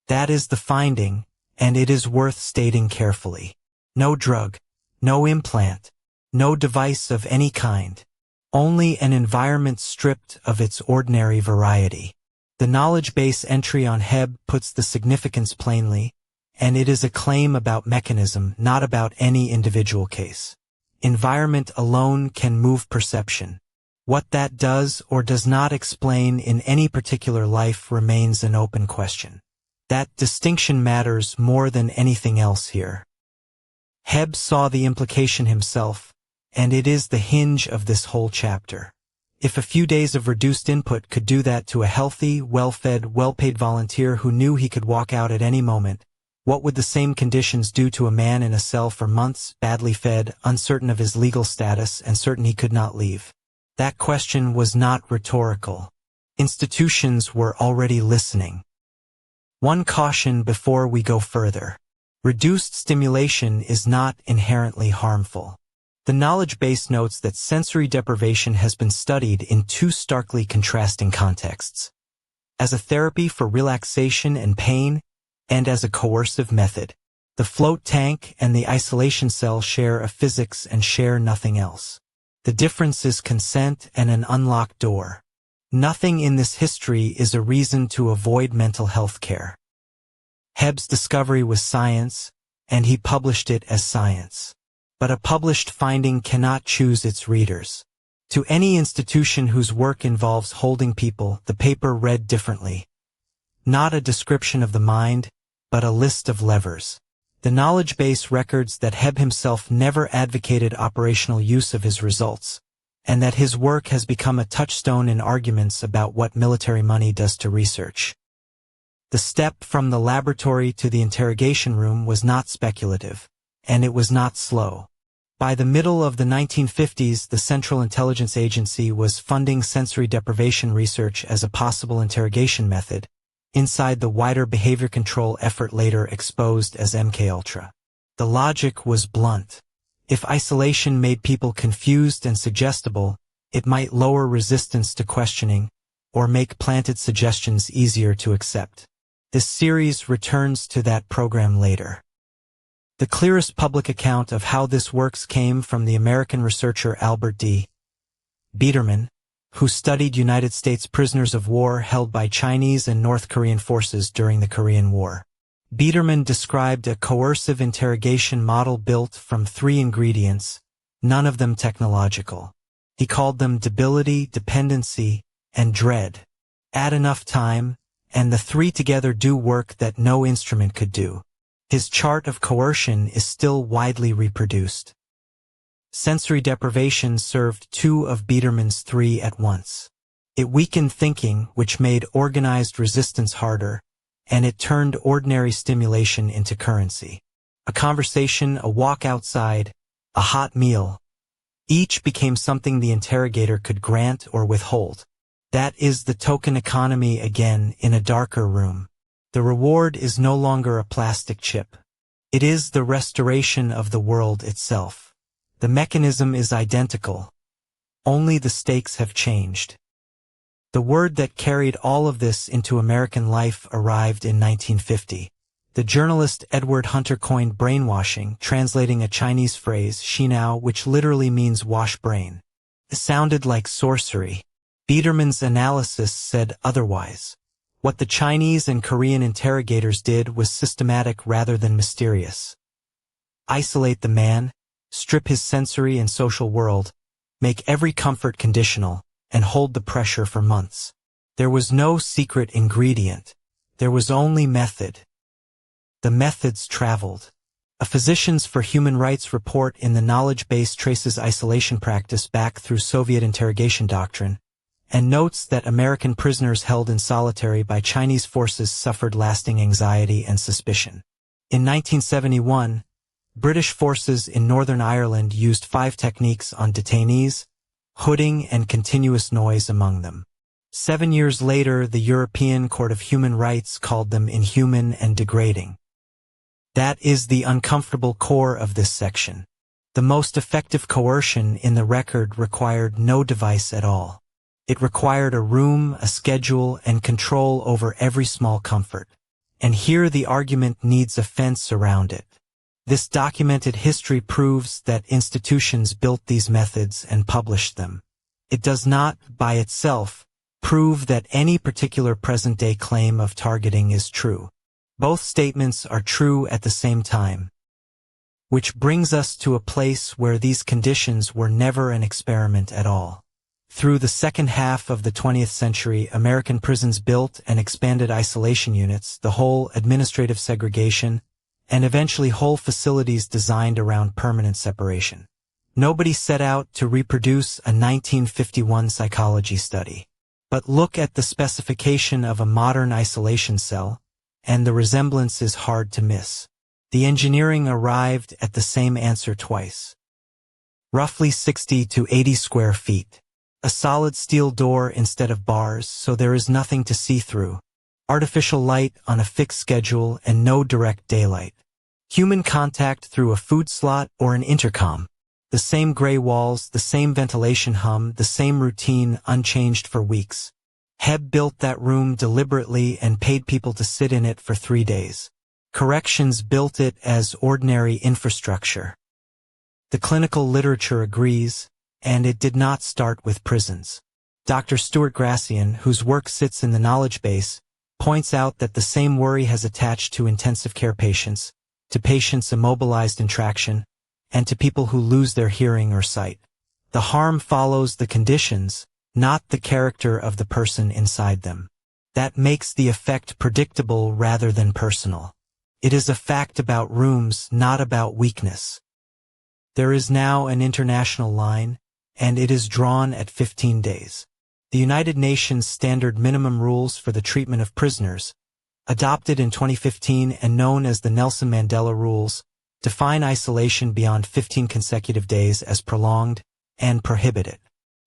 That is the finding, and it is worth stating carefully. No drug, no implant, no device of any kind. Only an environment stripped of its ordinary variety. The knowledge base entry on Hebb puts the significance plainly, and it is a claim about mechanism, not about any individual case. Environment alone can move perception. What that does or does not explain in any particular life remains an open question. That distinction matters more than anything else here. Hebb saw the implication himself, and it is the hinge of this whole chapter. If a few days of reduced input could do that to a healthy, well-fed, well-paid volunteer who knew he could walk out at any moment, what would the same conditions do to a man in a cell for months, badly fed, uncertain of his legal status, and certain he could not leave? That question was not rhetorical. Institutions were already listening. One caution before we go further. Reduced stimulation is not inherently harmful. The knowledge base notes that sensory deprivation has been studied in two starkly contrasting contexts: as a therapy for relaxation and pain, and as a coercive method. The float tank and the isolation cell share a physics and share nothing else. The difference is consent and an unlocked door. Nothing in this history is a reason to avoid mental health care. Hebb's discovery was science, and he published it as science. But a published finding cannot choose its readers. To any institution whose work involves holding people, the paper read differently. Not a description of the mind, but a list of levers. The knowledge base records that Hebb himself never advocated operational use of his results, and that his work has become a touchstone in arguments about what military money does to research. The step from the laboratory to the interrogation room was not speculative, and it was not slow. By the middle of the 1950s, the Central Intelligence Agency was funding sensory deprivation research as a possible interrogation method, inside the wider behavior control effort later exposed as MKUltra. The logic was blunt. If isolation made people confused and suggestible, it might lower resistance to questioning, or make planted suggestions easier to accept. This series returns to that program later. The clearest public account of how this works came from the American researcher Albert D. Biederman, who studied United States prisoners of war held by Chinese and North Korean forces during the Korean War. Biederman described a coercive interrogation model built from 3 ingredients, none of them technological. He called them debility, dependency, and dread. Add enough time, and the 3 together do work that no instrument could do. His chart of coercion is still widely reproduced. Sensory deprivation served 2 of Biederman's 3 at once. It weakened thinking, which made organized resistance harder, and it turned ordinary stimulation into currency. A conversation, a walk outside, a hot meal. Each became something the interrogator could grant or withhold. That is the token economy again in a darker room. The reward is no longer a plastic chip. It is the restoration of the world itself. The mechanism is identical. Only the stakes have changed. The word that carried all of this into American life arrived in 1950. The journalist Edward Hunter coined brainwashing, translating a Chinese phrase, xinao, which literally means wash brain. It sounded like sorcery. Biederman's analysis said otherwise. What the Chinese and Korean interrogators did was systematic rather than mysterious. Isolate the man, strip his sensory and social world, make every comfort conditional, and hold the pressure for months. There was no secret ingredient. There was only method. The methods traveled. A Physicians for Human Rights report in the knowledge base traces isolation practice back through Soviet interrogation doctrine, and notes that American prisoners held in solitary by Chinese forces suffered lasting anxiety and suspicion. In 1971, British forces in Northern Ireland used 5 techniques on detainees, hooding and continuous noise among them. 7 years later, the European Court of Human Rights called them inhuman and degrading. That is the uncomfortable core of this section. The most effective coercion in the record required no device at all. It required a room, a schedule, and control over every small comfort. And here the argument needs a fence around it. This documented history proves that institutions built these methods and published them. It does not, by itself, prove that any particular present-day claim of targeting is true. Both statements are true at the same time. Which brings us to a place where these conditions were never an experiment at all. Through the second half of the 20th century, American prisons built and expanded isolation units, the whole administrative segregation, and eventually whole facilities designed around permanent separation. Nobody set out to reproduce a 1951 psychology study. But look at the specification of a modern isolation cell, and the resemblance is hard to miss. The engineering arrived at the same answer twice. Roughly 60 to 80 square feet. A solid steel door instead of bars, so there is nothing to see through. Artificial light on a fixed schedule and no direct daylight. Human contact through a food slot or an intercom. The same gray walls, the same ventilation hum, the same routine unchanged for weeks. Hebb built that room deliberately and paid people to sit in it for 3 days. Corrections built it as ordinary infrastructure. The clinical literature agrees, and it did not start with prisons. Dr. Stuart Gracian, whose work sits in the knowledge base, points out that the same worry has attached to intensive care patients, to patients immobilized in traction, and to people who lose their hearing or sight. The harm follows the conditions, not the character of the person inside them. That makes the effect predictable rather than personal. It is a fact about rooms, not about weakness. There is now an international line, and it is drawn at 15 days. The United Nations Standard Minimum Rules for the Treatment of Prisoners, adopted in 2015 and known as the Nelson Mandela Rules, define isolation beyond 15 consecutive days as prolonged and prohibit it.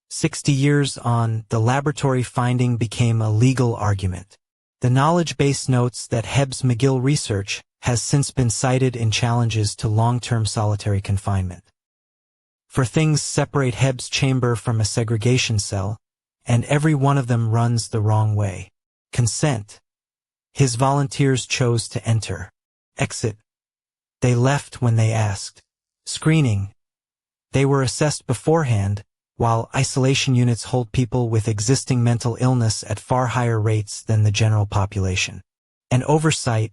60 years on, the laboratory finding became a legal argument. The knowledge base notes that Hebb's McGill research has since been cited in challenges to long-term solitary confinement. For things separate Hebb's chamber from a segregation cell, and every one of them runs the wrong way. Consent. His volunteers chose to enter. Exit. They left when they asked. Screening. They were assessed beforehand, while isolation units hold people with existing mental illness at far higher rates than the general population. And oversight.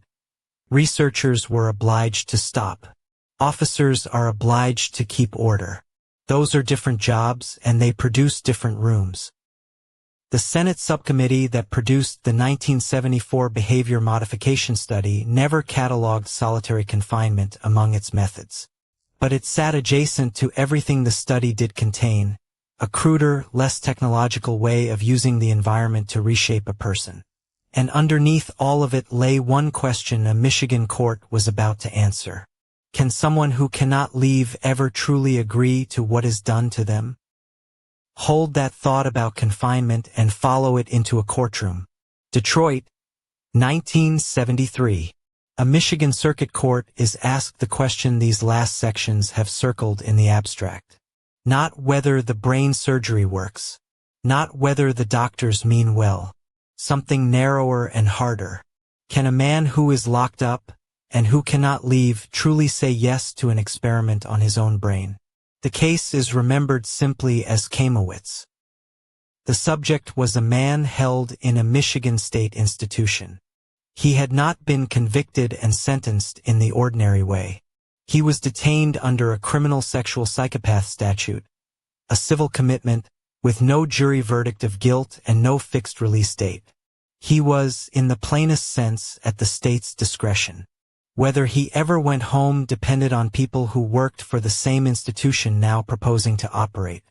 Researchers were obliged to stop. Officers are obliged to keep order. Those are different jobs, and they produce different rooms. The Senate subcommittee that produced the 1974 Behavior Modification Study never cataloged solitary confinement among its methods. But it sat adjacent to everything the study did contain, a cruder, less technological way of using the environment to reshape a person. And underneath all of it lay one question a Michigan court was about to answer. Can someone who cannot leave ever truly agree to what is done to them? Hold that thought about confinement and follow it into a courtroom. Detroit, 1973. A Michigan Circuit Court is asked the question these last sections have circled in the abstract. Not whether the brain surgery works. Not whether the doctors mean well. Something narrower and harder. Can a man who is locked up, and who cannot leave, truly say yes to an experiment on his own brain? The case is remembered simply as Kamowitz. The subject was a man held in a Michigan state institution. He had not been convicted and sentenced in the ordinary way. He was detained under a criminal sexual psychopath statute, a civil commitment, with no jury verdict of guilt and no fixed release date. He was, in the plainest sense, at the state's discretion. Whether he ever went home depended on people who worked for the same institution now proposing to operate.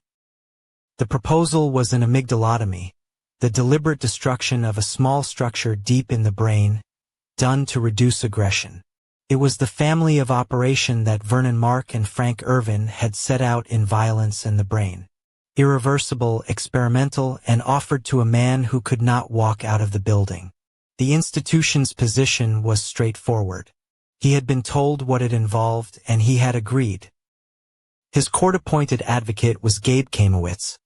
The proposal was an amygdalotomy, the deliberate destruction of a small structure deep in the brain, done to reduce aggression. It was the family of operation that Vernon Mark and Frank Irvin had set out in Violence and the Brain. Irreversible, experimental, and offered to a man who could not walk out of the building. The institution's position was straightforward. He had been told what it involved, and he had agreed. His court-appointed advocate was Gabe Kamowitz,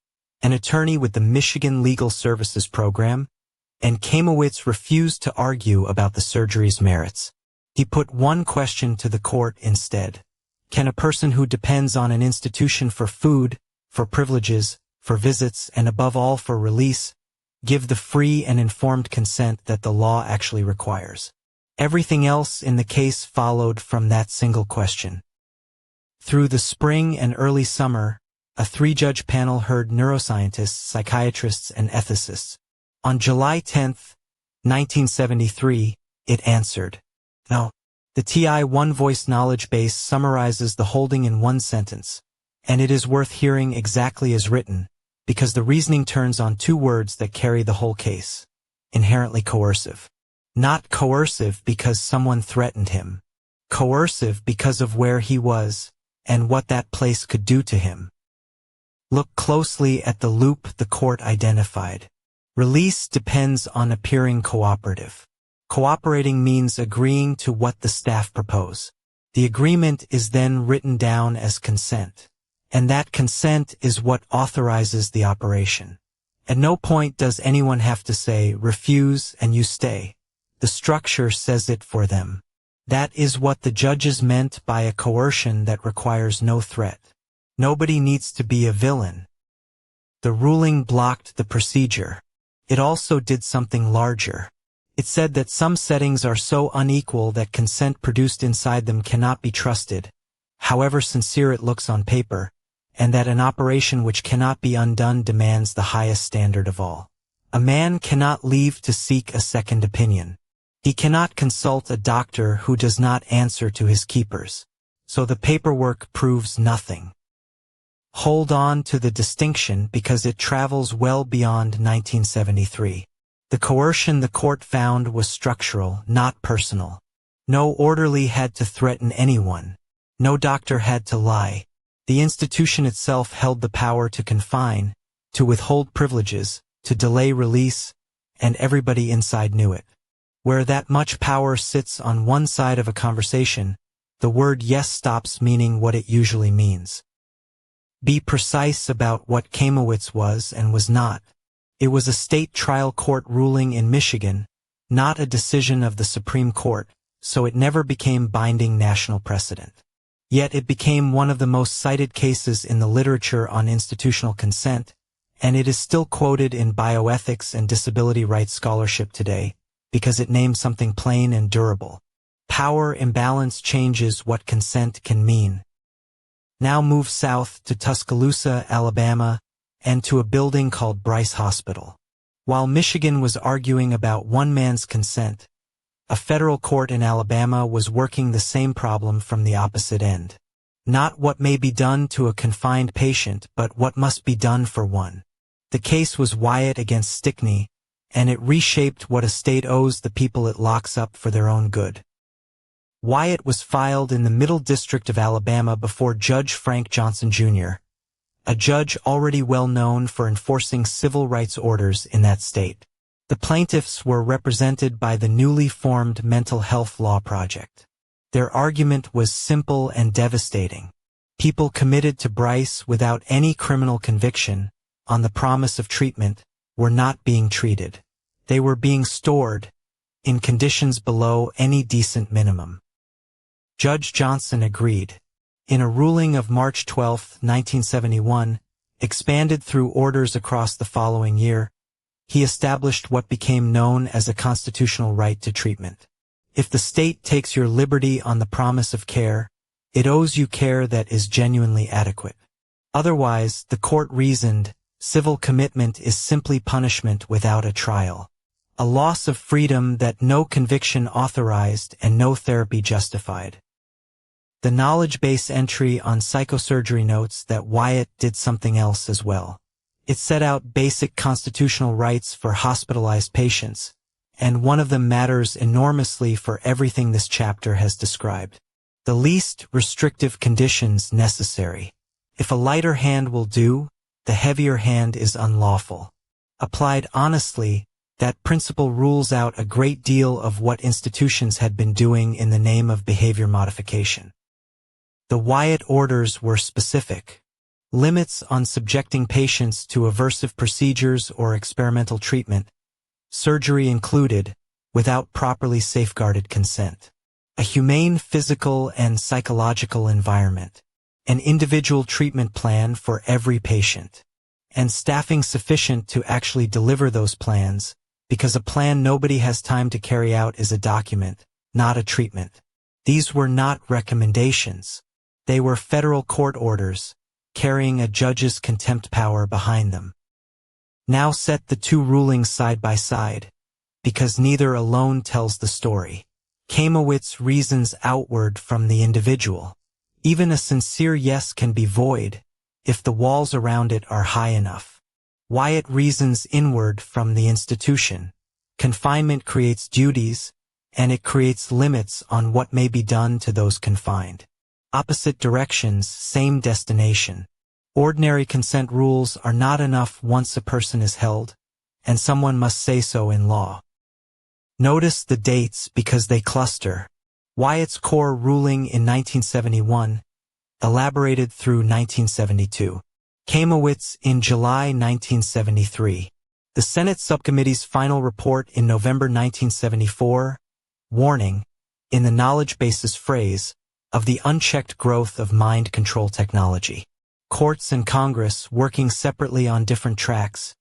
an attorney with the Michigan Legal Services Program, and Kamowitz refused to argue about the surgery's merits. He put one question to the court instead. Can a person who depends on an institution for food, for privileges, for visits, and above all for release, give the free and informed consent that the law actually requires? Everything else in the case followed from that single question. Through the spring and early summer, a 3-judge panel heard neuroscientists, psychiatrists, and ethicists. On July 10, 1973, it answered. No. The TI one-voice knowledge base summarizes the holding in one sentence, and it is worth hearing exactly as written, because the reasoning turns on 2 words that carry the whole case. Inherently coercive. Not coercive because someone threatened him. Coercive because of where he was, and what that place could do to him. Look closely at the loop the court identified. Release depends on appearing cooperative. Cooperating means agreeing to what the staff propose. The agreement is then written down as consent, and that consent is what authorizes the operation. At no point does anyone have to say, refuse and you stay. The structure says it for them. That is what the judges meant by a coercion that requires no threat. Nobody needs to be a villain. The ruling blocked the procedure. It also did something larger. It said that some settings are so unequal that consent produced inside them cannot be trusted, however sincere it looks on paper, and that an operation which cannot be undone demands the highest standard of all. A man cannot leave to seek a second opinion. He cannot consult a doctor who does not answer to his keepers. So the paperwork proves nothing. Hold on to the distinction because it travels well beyond 1973. The coercion the court found was structural, not personal. No orderly had to threaten anyone. No doctor had to lie. The institution itself held the power to confine, to withhold privileges, to delay release, and everybody inside knew it. Where that much power sits on one side of a conversation, the word yes stops meaning what it usually means. Be precise about what Kamowitz was and was not. It was a state trial court ruling in Michigan, not a decision of the Supreme Court, so it never became binding national precedent. Yet it became one of the most cited cases in the literature on institutional consent, and it is still quoted in bioethics and disability rights scholarship today, because it names something plain and durable. Power imbalance changes what consent can mean. Now move south to Tuscaloosa, Alabama, and to a building called Bryce Hospital. While Michigan was arguing about one man's consent, a federal court in Alabama was working the same problem from the opposite end. Not what may be done to a confined patient, but what must be done for one. The case was Wyatt against Stickney, and it reshaped what a state owes the people it locks up for their own good. Wyatt was filed in the Middle District of Alabama before Judge Frank Johnson, Jr., a judge already well known for enforcing civil rights orders in that state. The plaintiffs were represented by the newly formed Mental Health Law Project. Their argument was simple and devastating. People committed to Bryce without any criminal conviction, on the promise of treatment, were not being treated. They were being stored, in conditions below any decent minimum. Judge Johnson agreed. In a ruling of March 12, 1971, expanded through orders across the following year, he established what became known as a constitutional right to treatment. If the state takes your liberty on the promise of care, it owes you care that is genuinely adequate. Otherwise, the court reasoned, civil commitment is simply punishment without a trial. A loss of freedom that no conviction authorized and no therapy justified. The knowledge base entry on Psychosurgery notes that Wyatt did something else as well. It set out basic constitutional rights for hospitalized patients, and one of them matters enormously for everything this chapter has described. The least restrictive conditions necessary. If a lighter hand will do, the heavier hand is unlawful. Applied honestly, that principle rules out a great deal of what institutions had been doing in the name of behavior modification. The Wyatt orders were specific. Limits on subjecting patients to aversive procedures or experimental treatment, surgery included, without properly safeguarded consent. A humane physical and psychological environment. An individual treatment plan for every patient. And staffing sufficient to actually deliver those plans, because a plan nobody has time to carry out is a document, not a treatment. These were not recommendations. They were federal court orders, carrying a judge's contempt power behind them. Now set the two rulings side by side, because neither alone tells the story. Kamowitz reasons outward from the individual. Even a sincere yes can be void, if the walls around it are high enough. Wyatt reasons inward from the institution. Confinement creates duties, and it creates limits on what may be done to those confined. Opposite directions, same destination. Ordinary consent rules are not enough once a person is held, and someone must say so in law. Notice the dates because they cluster. Wyatt's core ruling in 1971, elaborated through 1972. Kamowitz in July 1973. The Senate Subcommittee's final report in November 1974, warning, in the knowledge basis phrase, of the unchecked growth of mind control technology. Courts and Congress, working separately on different tracks,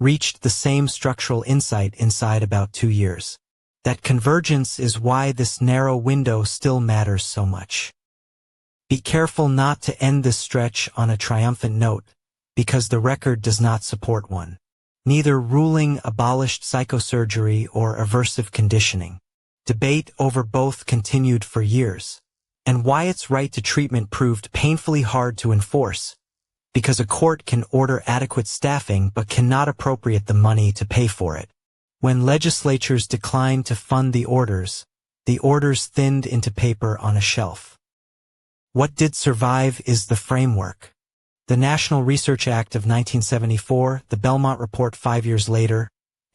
reached the same structural insight inside about 2 years. That convergence is why this narrow window still matters so much. Be careful not to end this stretch on a triumphant note, because the record does not support one. Neither ruling abolished psychosurgery or aversive conditioning. Debate over both continued for years, and Wyatt's right to treatment proved painfully hard to enforce, because a court can order adequate staffing but cannot appropriate the money to pay for it. When legislatures declined to fund the orders thinned into paper on a shelf. What did survive is the framework. The National Research Act of 1974, the Belmont Report 5 years later,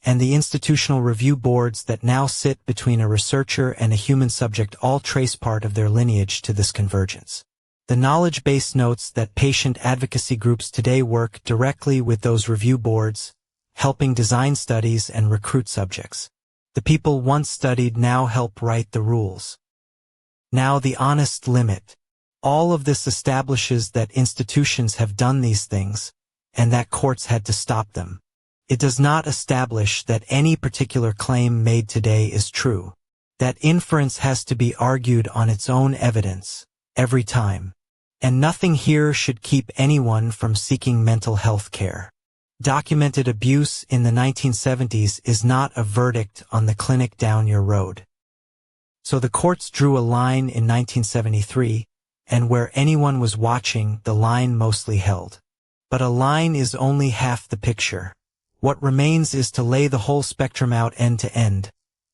and the institutional review boards that now sit between a researcher and a human subject all trace part of their lineage to this convergence. The knowledge base notes that patient advocacy groups today work directly with those review boards, helping design studies and recruit subjects. The people once studied now help write the rules. Now the honest limit. All of this establishes that institutions have done these things, and that courts had to stop them. It does not establish that any particular claim made today is true. That inference has to be argued on its own evidence, every time. And nothing here should keep anyone from seeking mental health care. Documented abuse in the 1970s is not a verdict on the clinic down your road. So the courts drew a line in 1973, and where anyone was watching, the line mostly held. But a line is only half the picture. What remains is to lay the whole spectrum out end to end,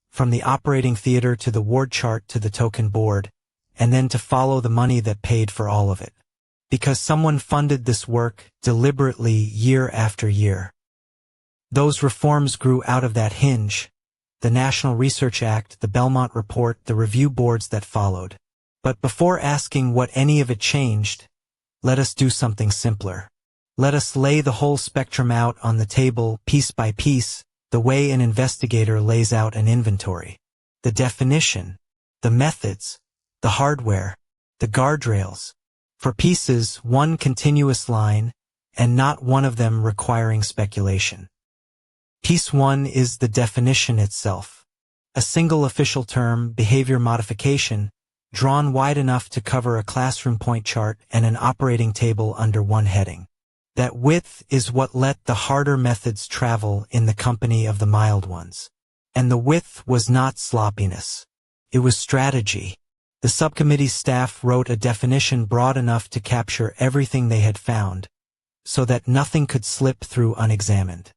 from the operating theater to the ward chart to the token board, and then to follow the money that paid for all of it. Because someone funded this work deliberately year after year. Those reforms grew out of that hinge, the National Research Act, the Belmont Report, the review boards that followed. But before asking what any of it changed, let us do something simpler. Let us lay the whole spectrum out on the table, piece by piece, the way an investigator lays out an inventory. The definition, the methods, the hardware, the guardrails. For pieces, one continuous line, and not one of them requiring speculation. Piece 1 is the definition itself. A single official term, behavior modification, drawn wide enough to cover a classroom point chart and an operating table under one heading. That width is what let the harder methods travel in the company of the mild ones. And the width was not sloppiness. It was strategy. The subcommittee staff wrote a definition broad enough to capture everything they had found, so that nothing could slip through unexamined.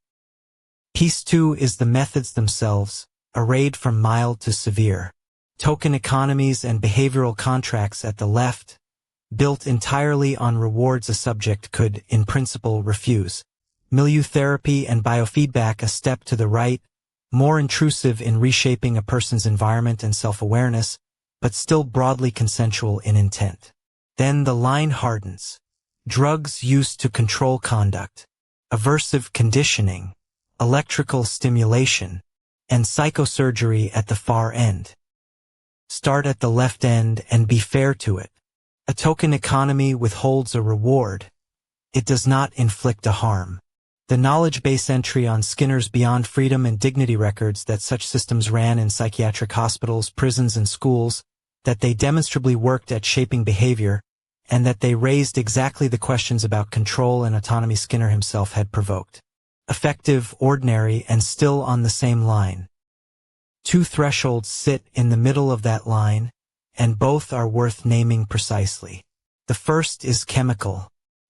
Piece 2 is the methods themselves, arrayed from mild to severe. Token economies and behavioral contracts at the left, built entirely on rewards a subject could, in principle, refuse. Milieu therapy and biofeedback a step to the right, more intrusive in reshaping a person's environment and self-awareness, but still broadly consensual in intent. Then the line hardens. Drugs used to control conduct, aversive conditioning, electrical stimulation, and psychosurgery at the far end. Start at the left end and be fair to it. A token economy withholds a reward. It does not inflict a harm. The knowledge base entry on Skinner's Beyond Freedom and Dignity records that such systems ran in psychiatric hospitals, prisons, and schools, that they demonstrably worked at shaping behavior, and that they raised exactly the questions about control and autonomy Skinner himself had provoked. Effective, ordinary, and still on the same line. Two thresholds sit in the middle of that line, and both are worth naming precisely. The first is chemical.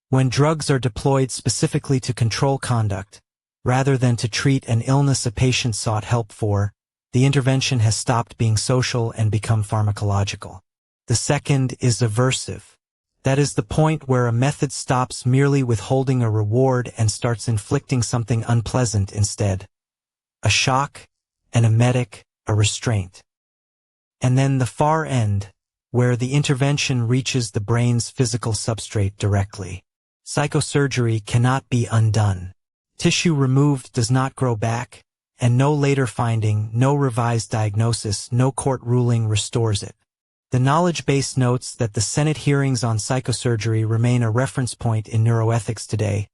When drugs are deployed specifically to control conduct, rather than to treat an illness a patient sought help for, the intervention has stopped being social and become pharmacological. The second is aversive. That is the point where a method stops merely withholding a reward and starts inflicting something unpleasant instead. A shock, an emetic, a restraint. And then the far end, where the intervention reaches the brain's physical substrate directly. Psychosurgery cannot be undone. Tissue removed does not grow back, and no later finding, no revised diagnosis, no court ruling restores it. The knowledge base notes that the Senate hearings on psychosurgery remain a reference point in neuroethics today,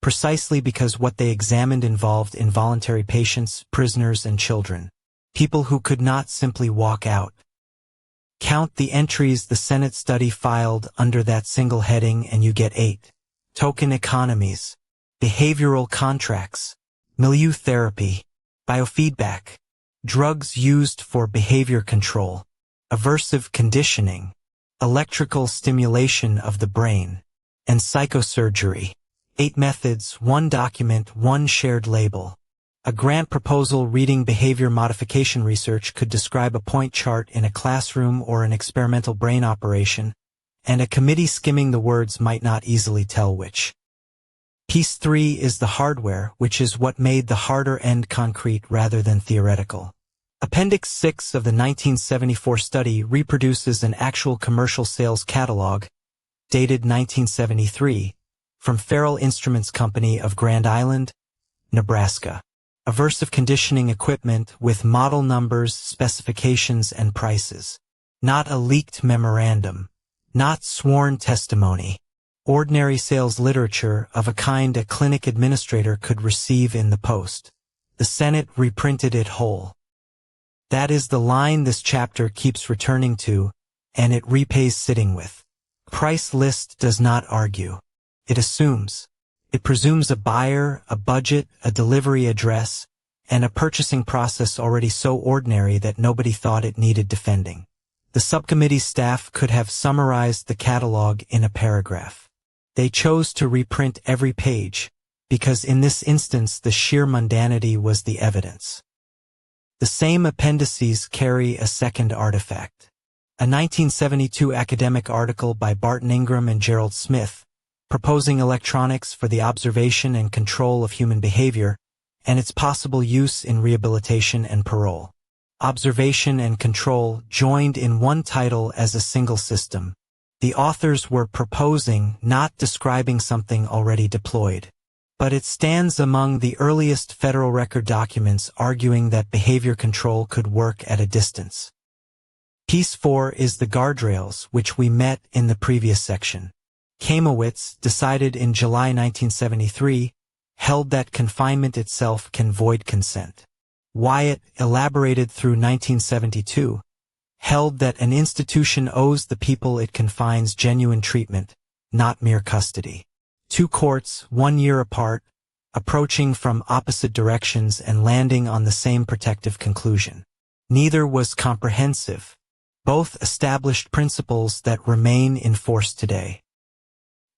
precisely because what they examined involved involuntary patients, prisoners, and children. People who could not simply walk out. Count the entries the Senate study filed under that single heading and you get 8. Token economies, behavioral contracts, milieu therapy, biofeedback, drugs used for behavior control, aversive conditioning, electrical stimulation of the brain, and psychosurgery. 8 methods, 1 document, 1 shared label. A grant proposal reading behavior modification research could describe a point chart in a classroom or an experimental brain operation, and a committee skimming the words might not easily tell which. Piece 3 is the hardware, which is what made the harder end concrete rather than theoretical. Appendix 6 of the 1974 study reproduces an actual commercial sales catalog, dated 1973, from Farrell Instruments Company of Grand Island, Nebraska. Aversive conditioning equipment with model numbers, specifications, and prices. Not a leaked memorandum. Not sworn testimony. Ordinary sales literature of a kind a clinic administrator could receive in the post. The Senate reprinted it whole. That is the line this chapter keeps returning to, and it repays sitting with. Price list does not argue. It assumes. It presumes a buyer, a budget, a delivery address, and a purchasing process already so ordinary that nobody thought it needed defending. The subcommittee staff could have summarized the catalog in a paragraph. They chose to reprint every page, because in this instance the sheer mundanity was the evidence. The same appendices carry a second artifact. A 1972 academic article by Barton Ingram and Gerald Smith, proposing electronics for the observation and control of human behavior, and its possible use in rehabilitation and parole. Observation and control joined in one title as a single system. The authors were proposing, not describing something already deployed. But it stands among the earliest Federal Record documents arguing that behavior control could work at a distance. Piece 4 is the guardrails, which we met in the previous section. Kamowitz, decided in July 1973, held that confinement itself can void consent. Wyatt, elaborated through 1972, held that an institution owes the people it confines genuine treatment, not mere custody. 2 courts, 1 year apart, approaching from opposite directions and landing on the same protective conclusion. Neither was comprehensive. Both established principles that remain in force today.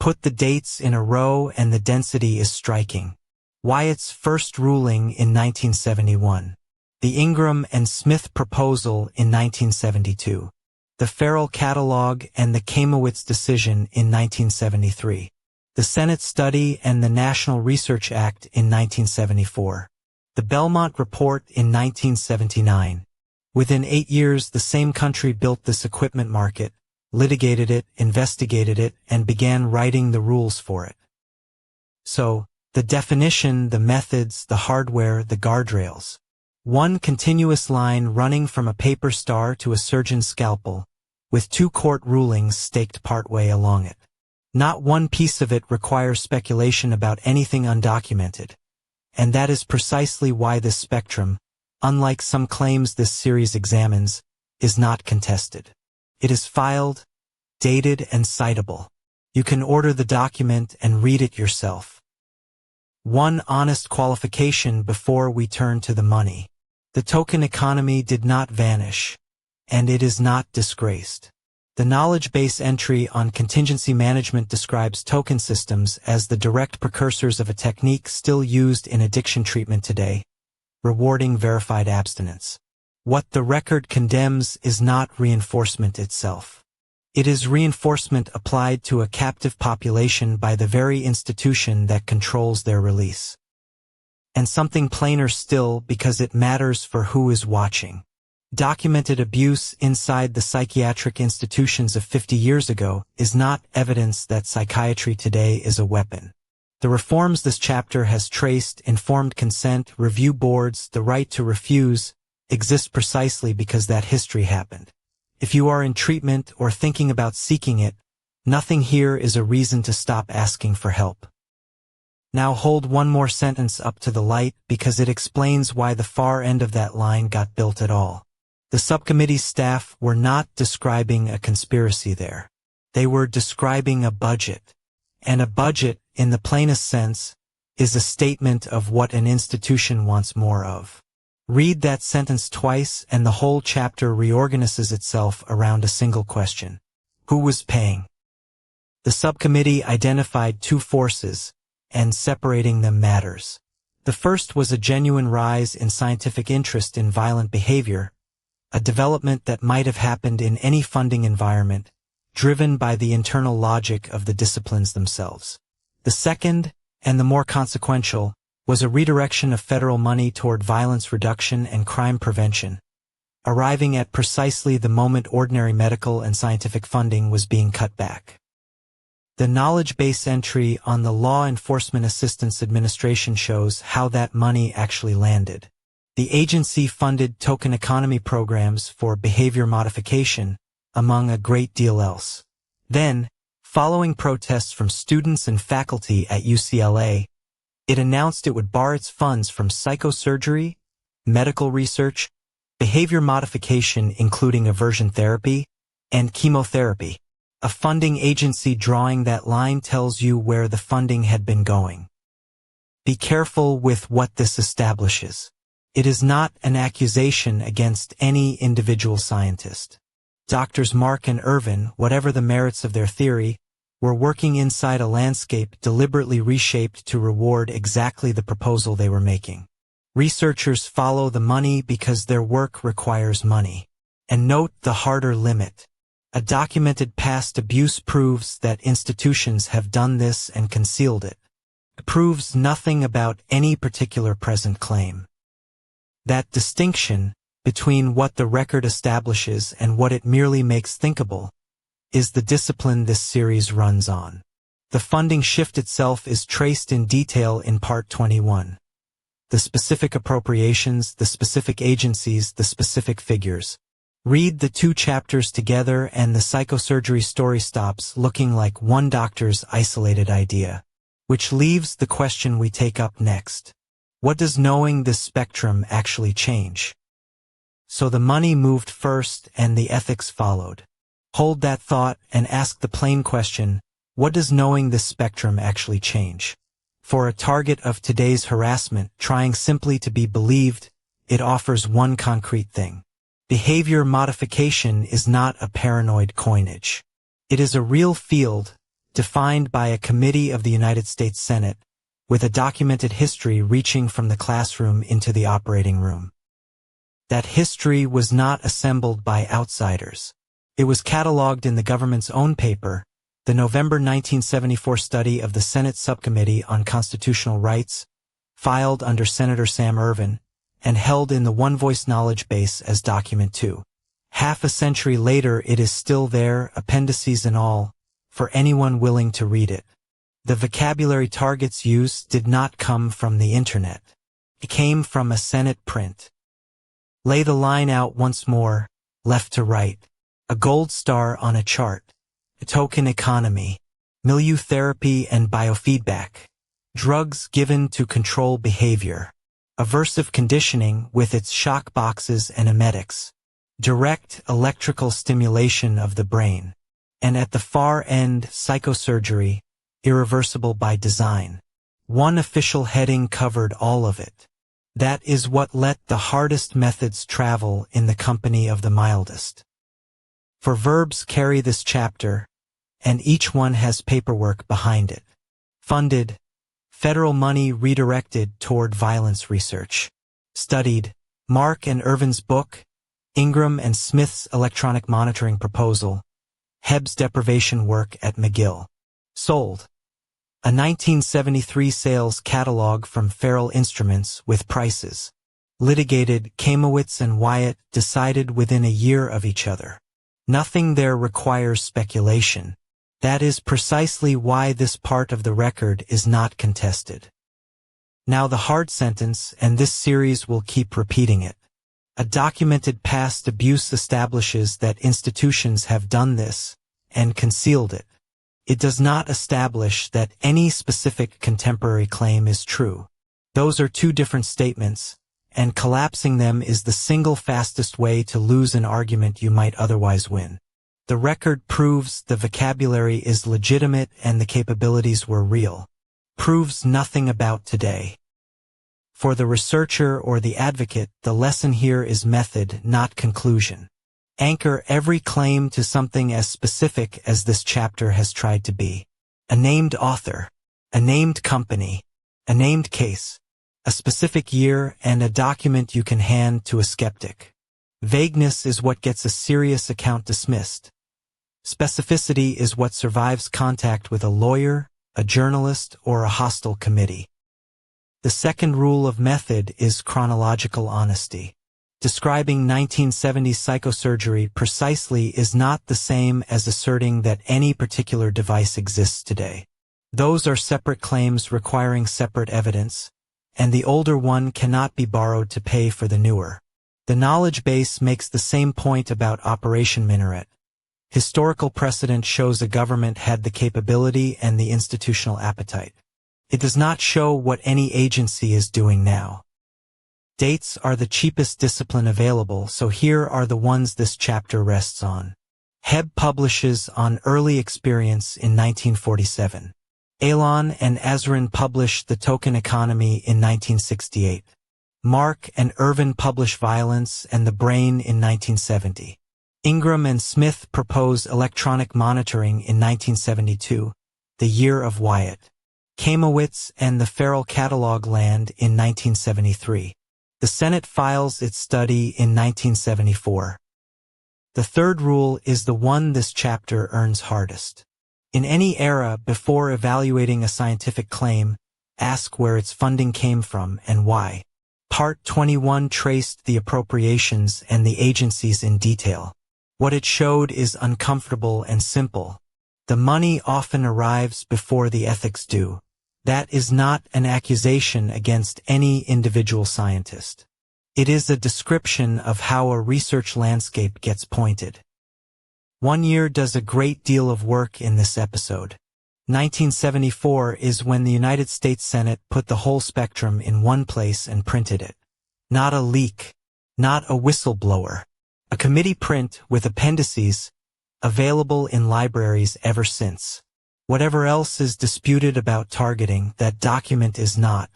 Put the dates in a row and the density is striking. Wyatt's first ruling in 1971. The Ingram and Smith proposal in 1972. The Farrell Catalog and the Kamowitz decision in 1973. The Senate Study and the National Research Act in 1974. The Belmont Report in 1979. Within 8 years, the same country built this equipment market, litigated it, investigated it, and began writing the rules for it. So, the definition, the methods, the hardware, the guardrails. One continuous line running from a paper star to a surgeon's scalpel, with 2 court rulings staked partway along it. Not one piece of it requires speculation about anything undocumented. And that is precisely why this spectrum, unlike some claims this series examines, is not contested. It is filed, dated, and citable. You can order the document and read it yourself. One honest qualification before we turn to the money. The token economy did not vanish, and it is not disgraced. The knowledge base entry on contingency management describes token systems as the direct precursors of a technique still used in addiction treatment today, rewarding verified abstinence. What the record condemns is not reinforcement itself. It is reinforcement applied to a captive population by the very institution that controls their release. And something plainer still, because it matters for who is watching. Documented abuse inside the psychiatric institutions of 50 years ago is not evidence that psychiatry today is a weapon. The reforms this chapter has traced, informed consent, review boards, the right to refuse, exist precisely because that history happened. If you are in treatment or thinking about seeking it, nothing here is a reason to stop asking for help. Now hold one more sentence up to the light because it explains why the far end of that line got built at all. The subcommittee's staff were not describing a conspiracy there. They were describing a budget. And a budget, in the plainest sense, is a statement of what an institution wants more of. Read that sentence twice and the whole chapter reorganizes itself around a single question. Who was paying? The subcommittee identified 2 forces, and separating them matters. The first was a genuine rise in scientific interest in violent behavior, a development that might have happened in any funding environment, driven by the internal logic of the disciplines themselves. The second, and the more consequential, was a redirection of federal money toward violence reduction and crime prevention, arriving at precisely the moment ordinary medical and scientific funding was being cut back. The knowledge base entry on the Law Enforcement Assistance Administration shows how that money actually landed. The agency funded token economy programs for behavior modification, among a great deal else. Then, following protests from students and faculty at UCLA, it announced it would bar its funds from psychosurgery, medical research, behavior modification including aversion therapy, and chemotherapy. A funding agency drawing that line tells you where the funding had been going. Be careful with what this establishes. It is not an accusation against any individual scientist. Doctors Mark and Irvin, whatever the merits of their theory, were working inside a landscape deliberately reshaped to reward exactly the proposal they were making. Researchers follow the money because their work requires money. And note the harder limit. A documented past abuse proves that institutions have done this and concealed it. It proves nothing about any particular present claim. That distinction between what the record establishes and what it merely makes thinkable is the discipline this series runs on. The funding shift itself is traced in detail in Part 21. The specific appropriations, the specific agencies, the specific figures. Read the 2 chapters together and the psychosurgery story stops looking like one doctor's isolated idea. Which leaves the question we take up next. What does knowing this spectrum actually change? So the money moved first and the ethics followed. Hold that thought and ask the plain question, what does knowing this spectrum actually change? For a target of today's harassment trying simply to be believed, it offers one concrete thing. Behavior modification is not a paranoid coinage. It is a real field, defined by a committee of the United States Senate, with a documented history reaching from the classroom into the operating room. That history was not assembled by outsiders. It was cataloged in the government's own paper, the November 1974 study of the Senate Subcommittee on Constitutional Rights, filed under Senator Sam Ervin, and held in the One Voice knowledge base as Document 2. Half a century later, it is still there, appendices and all, for anyone willing to read it. The vocabulary targets used did not come from the internet. It came from a Senate print. Lay the line out once more, left to right. A gold star on a chart. A token economy. Milieu therapy and biofeedback. Drugs given to control behavior. Aversive conditioning with its shock boxes and emetics. Direct electrical stimulation of the brain. And at the far end, psychosurgery, irreversible by design. One official heading covered all of it. That is what let the hardest methods travel in the company of the mildest. For verbs carry this chapter, and each one has paperwork behind it. Funded, federal money redirected toward violence research. Studied, Mark and Irvin's book, Ingram and Smith's electronic monitoring proposal, Hebb's deprivation work at McGill. Sold. A 1973 sales catalog from Feral Instruments with prices. Litigated, Kamowitz and Wyatt decided within a year of each other. Nothing there requires speculation. That is precisely why this part of the record is not contested. Now the hard sentence, and this series will keep repeating it. A documented past abuse establishes that institutions have done this, and concealed it. It does not establish that any specific contemporary claim is true. Those are two different statements, and collapsing them is the single fastest way to lose an argument you might otherwise win. The record proves the vocabulary is legitimate and the capabilities were real. Proves nothing about today. For the researcher or the advocate, the lesson here is method, not conclusion. Anchor every claim to something as specific as this chapter has tried to be. A named author, a named company, a named case, a specific year, and a document you can hand to a skeptic. Vagueness is what gets a serious account dismissed. Specificity is what survives contact with a lawyer, a journalist, or a hostile committee. The second rule of method is chronological honesty. Describing 1970s psychosurgery precisely is not the same as asserting that any particular device exists today. Those are separate claims requiring separate evidence, and the older one cannot be borrowed to pay for the newer. The knowledge base makes the same point about Operation Minaret. Historical precedent shows a government had the capability and the institutional appetite. It does not show what any agency is doing now. Dates are the cheapest discipline available, so here are the ones this chapter rests on. Hebb publishes on early experience in 1947. Elon and Azrin publish The Token Economy in 1968. Mark and Irvin publish Violence and the Brain in 1970. Ingram and Smith propose electronic monitoring in 1972, the year of Wyatt. Kamowitz and the Feral Catalog land in 1973. The Senate files its study in 1974. The third rule is the one this chapter earns hardest. In any era before evaluating a scientific claim, ask where its funding came from and why. Part 21 traced the appropriations and the agencies in detail. What it showed is uncomfortable and simple. The money often arrives before the ethics do. That is not an accusation against any individual scientist. It is a description of how a research landscape gets pointed. 1 year does a great deal of work in this episode. 1974 is when the United States Senate put the whole spectrum in one place and printed it. Not a leak, not a whistleblower. A committee print with appendices, available in libraries ever since. Whatever else is disputed about targeting, that document is not.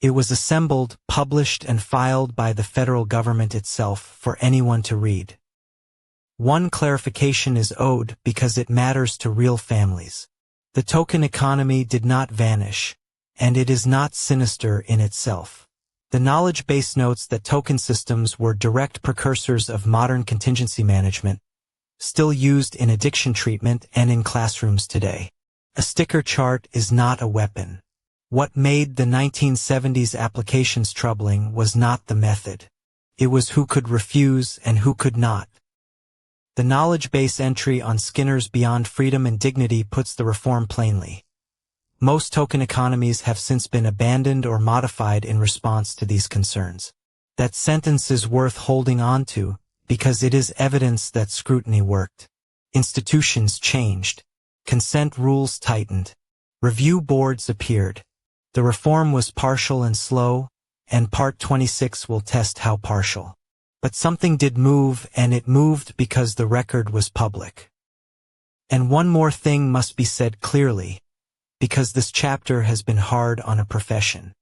It was assembled, published, and filed by the federal government itself for anyone to read. One clarification is owed because it matters to real families. The token economy did not vanish, and it is not sinister in itself. The knowledge base notes that token systems were direct precursors of modern contingency management, still used in addiction treatment and in classrooms today. A sticker chart is not a weapon. What made the 1970s applications troubling was not the method. It was who could refuse and who could not. The knowledge base entry on Skinner's Beyond Freedom and Dignity puts the reform plainly. Most token economies have since been abandoned or modified in response to these concerns. That sentence is worth holding on to, because it is evidence that scrutiny worked. Institutions changed. Consent rules tightened. Review boards appeared. The reform was partial and slow, and Part 26 will test how partial. But something did move, and it moved because the record was public. And one more thing must be said clearly, because this chapter has been hard on a profession.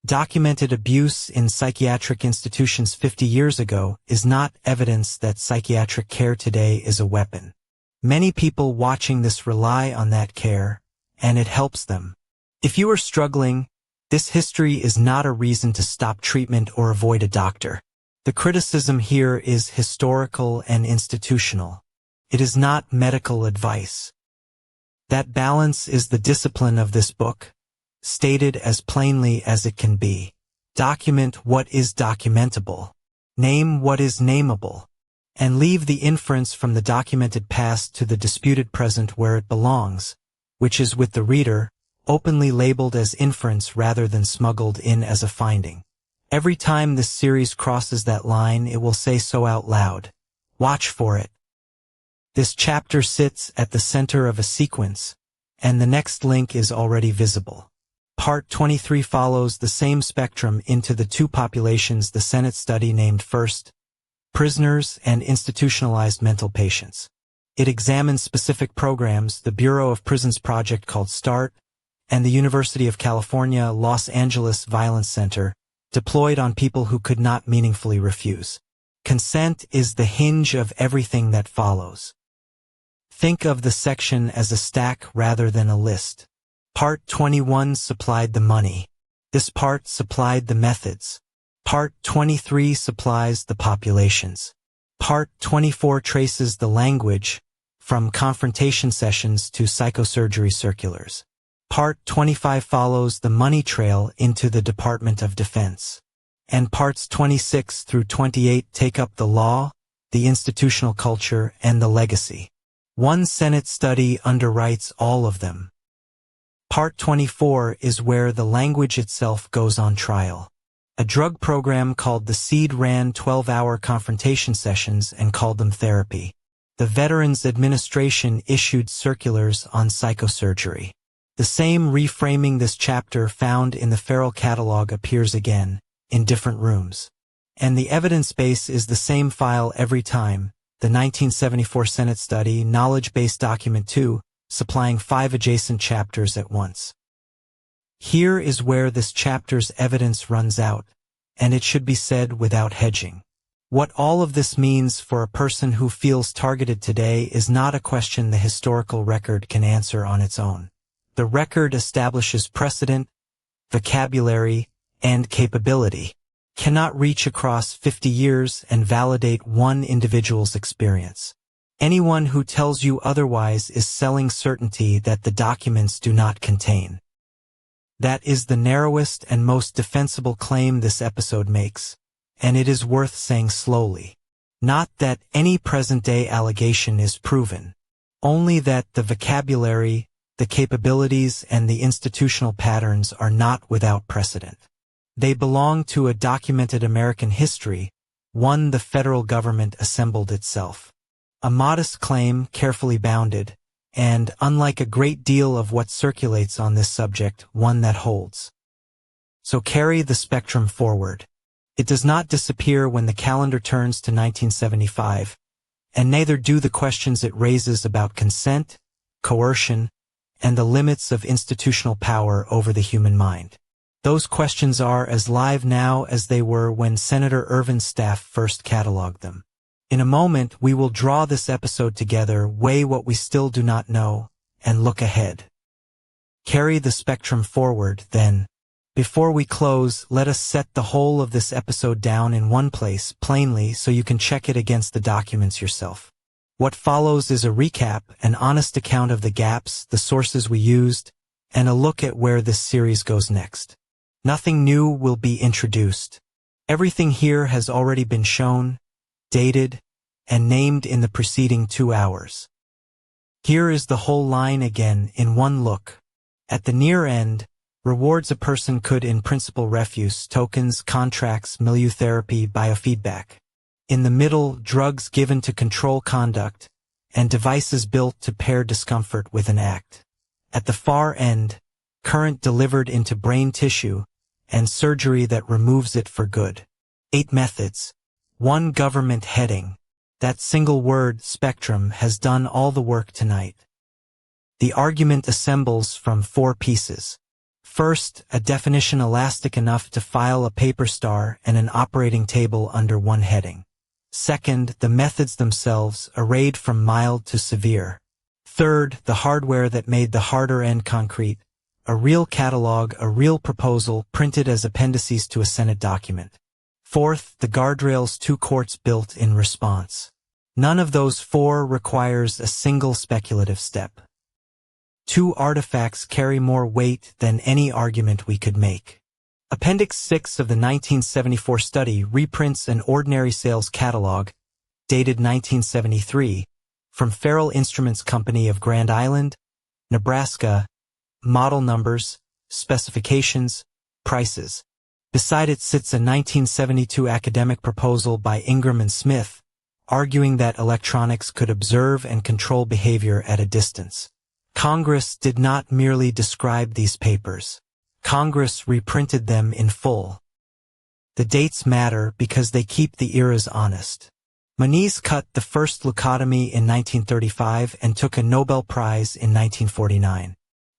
Documented abuse in psychiatric institutions 50 years ago is not evidence that psychiatric care today is a weapon. Many people watching this rely on that care, and it helps them. If you are struggling, this history is not a reason to stop treatment or avoid a doctor. The criticism here is historical and institutional. It is not medical advice. That balance is the discipline of this book, stated as plainly as it can be. Document what is documentable. Name what is nameable. And leave the inference from the documented past to the disputed present where it belongs, which is with the reader, openly labeled as inference rather than smuggled in as a finding. Every time this series crosses that line, it will say so out loud. Watch for it. This chapter sits at the center of a sequence, and the next link is already visible. Part 23 follows the same spectrum into the two populations the Senate study named first, prisoners and institutionalized mental patients. It examines specific programs, the Bureau of Prisons project called START, and the University of California, Los Angeles Violence Center, deployed on people who could not meaningfully refuse. Consent is the hinge of everything that follows. Think of the section as a stack rather than a list. Part 21 supplied the money. This part supplied the methods. Part 23 supplies the populations. Part 24 traces the language, from confrontation sessions to psychosurgery circulars. Part 25 follows the money trail into the Department of Defense. And parts 26 through 28 take up the law, the institutional culture, and the legacy. One Senate study underwrites all of them. Part 24 is where the language itself goes on trial. A drug program called the SEED ran 12-hour confrontation sessions and called them therapy. The Veterans Administration issued circulars on psychosurgery. The same reframing this chapter found in the Feral Catalog appears again, in different rooms. And the evidence base is the same file every time, the 1974 Senate study, Knowledge Base Document 2, supplying 5 adjacent chapters at once. Here is where this chapter's evidence runs out, and it should be said without hedging. What all of this means for a person who feels targeted today is not a question the historical record can answer on its own. The record establishes precedent, vocabulary, and capability, cannot reach across 50 years and validate one individual's experience. Anyone who tells you otherwise is selling certainty that the documents do not contain. That is the narrowest and most defensible claim this episode makes, and it is worth saying slowly. Not that any present-day allegation is proven, only that the vocabulary, the capabilities, and the institutional patterns are not without precedent. They belong to a documented American history, one the federal government assembled itself. A modest claim, carefully bounded, and, unlike a great deal of what circulates on this subject, one that holds. So carry the spectrum forward. It does not disappear when the calendar turns to 1975, and neither do the questions it raises about consent, coercion, and the limits of institutional power over the human mind. Those questions are as live now as they were when Senator Ervin's staff first cataloged them. In a moment, we will draw this episode together, weigh what we still do not know, and look ahead. Carry the spectrum forward, then. Before we close, let us set the whole of this episode down in one place, plainly, so you can check it against the documents yourself. What follows is a recap, an honest account of the gaps, the sources we used, and a look at where this series goes next. Nothing new will be introduced. Everything here has already been shown, dated, and named in the preceding 2 hours. Here is the whole line again in one look. At the near end, rewards a person could in principle refuse, tokens, contracts, milieu therapy, biofeedback. In the middle, drugs given to control conduct, and devices built to pair discomfort with an act. At the far end, current delivered into brain tissue, and surgery that removes it for good. 8 methods. 1 government heading. That single word, spectrum, has done all the work tonight. The argument assembles from 4 pieces. First, a definition elastic enough to file a paper star and an operating table under one heading. Second, the methods themselves, arrayed from mild to severe. Third, the hardware that made the harder end concrete, a real catalog, a real proposal printed as appendices to a Senate document. Fourth, the guardrails 2 courts built in response. None of those 4 requires a single speculative step. 2 artifacts carry more weight than any argument we could make. Appendix 6 of the 1974 study reprints an ordinary sales catalog, dated 1973, from Farrell Instruments Company of Grand Island, Nebraska, model numbers, specifications, prices. Beside it sits a 1972 academic proposal by Ingram and Smith, arguing that electronics could observe and control behavior at a distance. Congress did not merely describe these papers. Congress reprinted them in full. The dates matter because they keep the eras honest. Moniz cut the first leucotomy in 1935 and took a Nobel Prize in 1949.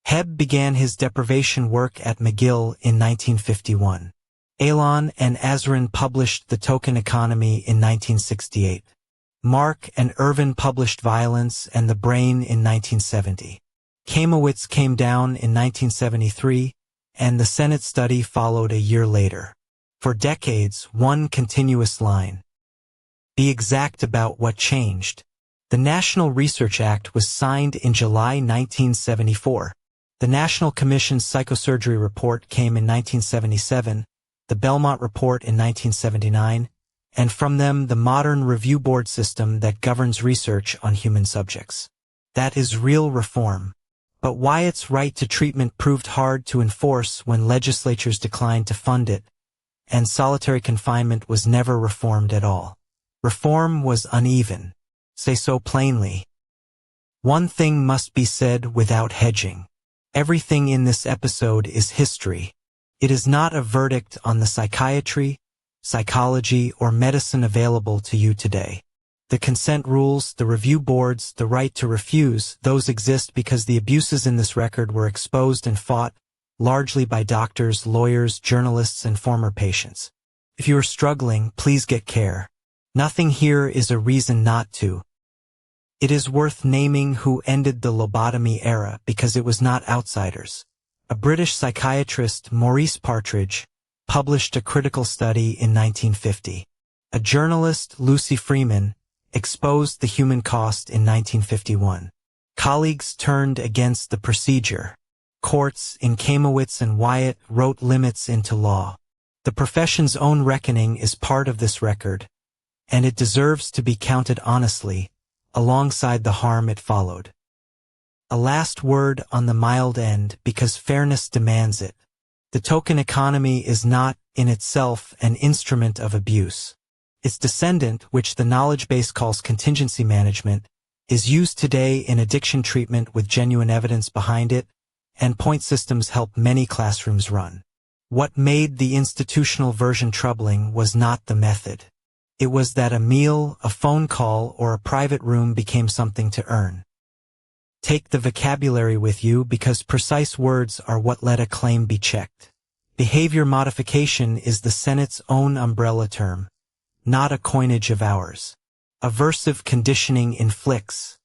Hebb began his deprivation work at McGill in 1951. Elon and Azrin published The Token Economy in 1968. Mark and Irvin published Violence and the Brain in 1970. Kamowitz came down in 1973, and the Senate study followed a year later. For decades, one continuous line. Be exact about what changed. The National Research Act was signed in July 1974. The National Commission's Psychosurgery report came in 1977, the Belmont Report in 1979, and from them the modern review board system that governs research on human subjects. That is real reform. But Wyatt's right to treatment proved hard to enforce when legislatures declined to fund it, and solitary confinement was never reformed at all. Reform was uneven. Say so plainly. One thing must be said without hedging. Everything in this episode is history. It is not a verdict on the psychiatry, psychology, or medicine available to you today. The consent rules, the review boards, the right to refuse, those exist because the abuses in this record were exposed and fought, largely by doctors, lawyers, journalists, and former patients. If you are struggling, please get care. Nothing here is a reason not to. It is worth naming who ended the lobotomy era because it was not outsiders. A British psychiatrist, Maurice Partridge, published a critical study in 1950. A journalist, Lucy Freeman, exposed the human cost in 1951. Colleagues turned against the procedure. Courts, in Kamowitz and Wyatt, wrote limits into law. The profession's own reckoning is part of this record, and it deserves to be counted honestly, alongside the harm it followed. A last word on the mild end because fairness demands it. The token economy is not, in itself, an instrument of abuse. Its descendant, which the knowledge base calls contingency management, is used today in addiction treatment with genuine evidence behind it, and point systems help many classrooms run. What made the institutional version troubling was not the method. It was that a meal, a phone call, or a private room became something to earn. Take the vocabulary with you because precise words are what let a claim be checked. Behavior modification is the Senate's own umbrella term, not a coinage of ours. Aversive conditioning inflicts.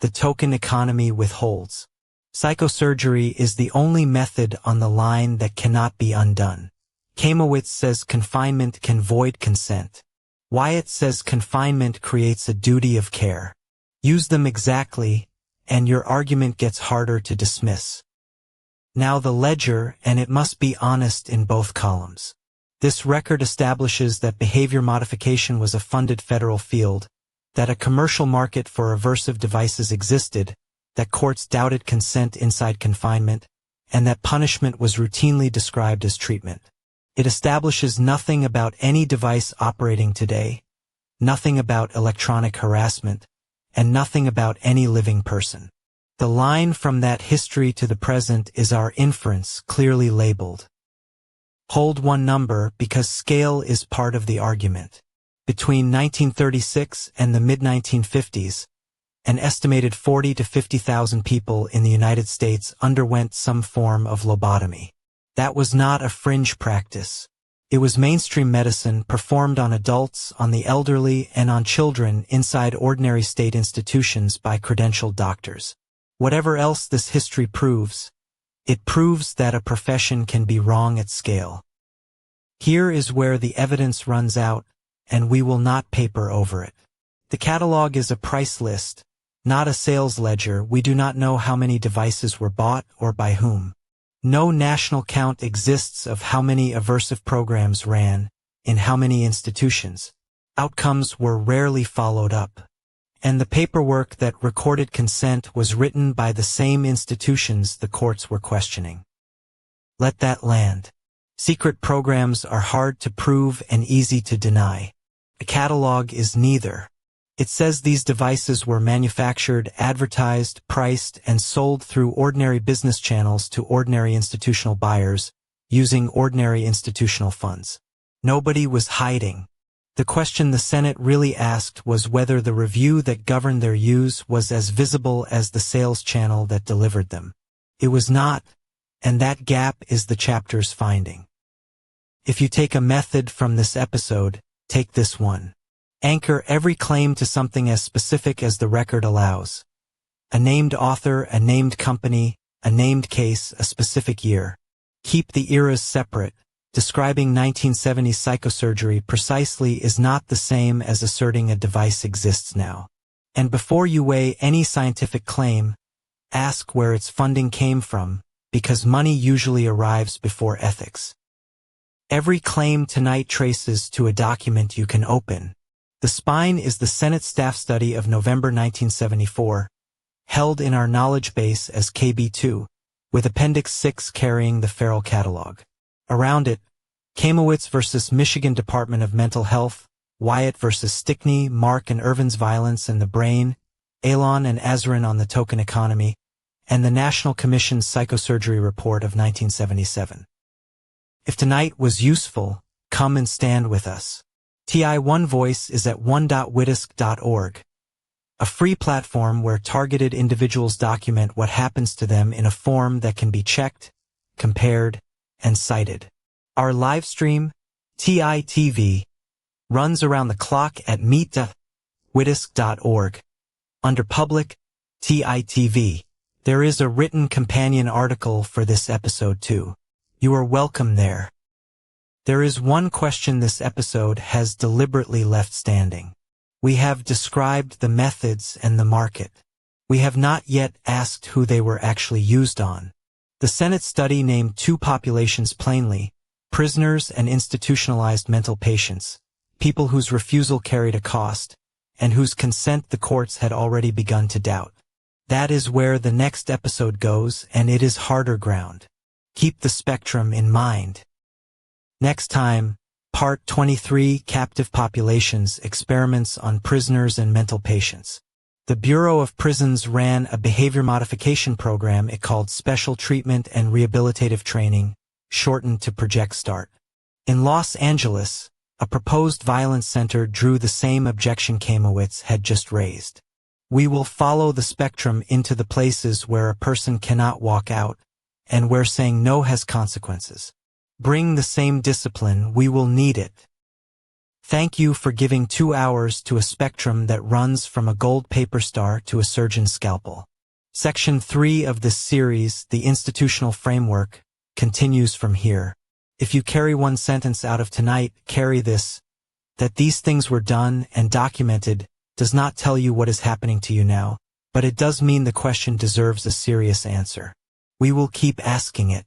The token economy withholds. Psychosurgery is the only method on the line that cannot be undone. Kamowitz says confinement can void consent. Wyatt says confinement creates a duty of care. Use them exactly, and your argument gets harder to dismiss. Now the ledger, and it must be honest in both columns. This record establishes that behavior modification was a funded federal field, that a commercial market for aversive devices existed, that courts doubted consent inside confinement, and that punishment was routinely described as treatment. It establishes nothing about any device operating today, nothing about electronic harassment, and nothing about any living person. The line from that history to the present is our inference, clearly labeled. Hold one number because scale is part of the argument. Between 1936 and the mid-1950s, an estimated 40 to 50,000 people in the United States underwent some form of lobotomy. That was not a fringe practice. It was mainstream medicine performed on adults, on the elderly, and on children inside ordinary state institutions by credentialed doctors. Whatever else this history proves, it proves that a profession can be wrong at scale. Here is where the evidence runs out, and we will not paper over it. The catalog is a price list, not a sales ledger. We do not know how many devices were bought or by whom. No national count exists of how many aversive programs ran, in how many institutions. Outcomes were rarely followed up. And the paperwork that recorded consent was written by the same institutions the courts were questioning. Let that land. Secret programs are hard to prove and easy to deny. A catalog is neither. It says these devices were manufactured, advertised, priced, and sold through ordinary business channels to ordinary institutional buyers, using ordinary institutional funds. Nobody was hiding. The question the Senate really asked was whether the review that governed their use was as visible as the sales channel that delivered them. It was not, and that gap is the chapter's finding. If you take a method from this episode, take this one. Anchor every claim to something as specific as the record allows. A named author, a named company, a named case, a specific year. Keep the eras separate. Describing 1970s psychosurgery precisely is not the same as asserting a device exists now. And before you weigh any scientific claim, ask where its funding came from, because money usually arrives before ethics. Every claim tonight traces to a document you can open. The spine is the Senate staff study of November 1974, held in our knowledge base as KB2, with Appendix 6 carrying the Farrell catalog. Around it, Kamowitz versus Michigan Department of Mental Health, Wyatt versus Stickney, Mark and Irvin's Violence and the Brain, Alon and Azarin on the Token Economy, and the National Commission's Psychosurgery Report of 1977. If tonight was useful, come and stand with us. TI One Voice is at one.witisk.org, a free platform where targeted individuals document what happens to them in a form that can be checked, compared, and cited. Our live stream, TI TV, runs around the clock at meet.witisk.org. Under Public, TI TV, there is a written companion article for this episode too. You are welcome there. There is one question this episode has deliberately left standing. We have described the methods and the market. We have not yet asked who they were actually used on. The Senate study named two populations plainly: prisoners and institutionalized mental patients, people whose refusal carried a cost, and whose consent the courts had already begun to doubt. That is where the next episode goes, and it is harder ground. Keep the spectrum in mind. Next time, Part 23, Captive Populations, Experiments on Prisoners and Mental Patients. The Bureau of Prisons ran a behavior modification program it called Special Treatment and Rehabilitative Training, shortened to Project START. In Los Angeles, a proposed violence center drew the same objection Kamowitz had just raised. We will follow the spectrum into the places where a person cannot walk out, and where saying no has consequences. Bring the same discipline, we will need it. Thank you for giving 2 hours to a spectrum that runs from a gold paper star to a surgeon's scalpel. Section 3 of this series, the institutional framework, continues from here. If you carry one sentence out of tonight, carry this: that these things were done and documented does not tell you what is happening to you now, but it does mean the question deserves a serious answer. We will keep asking it.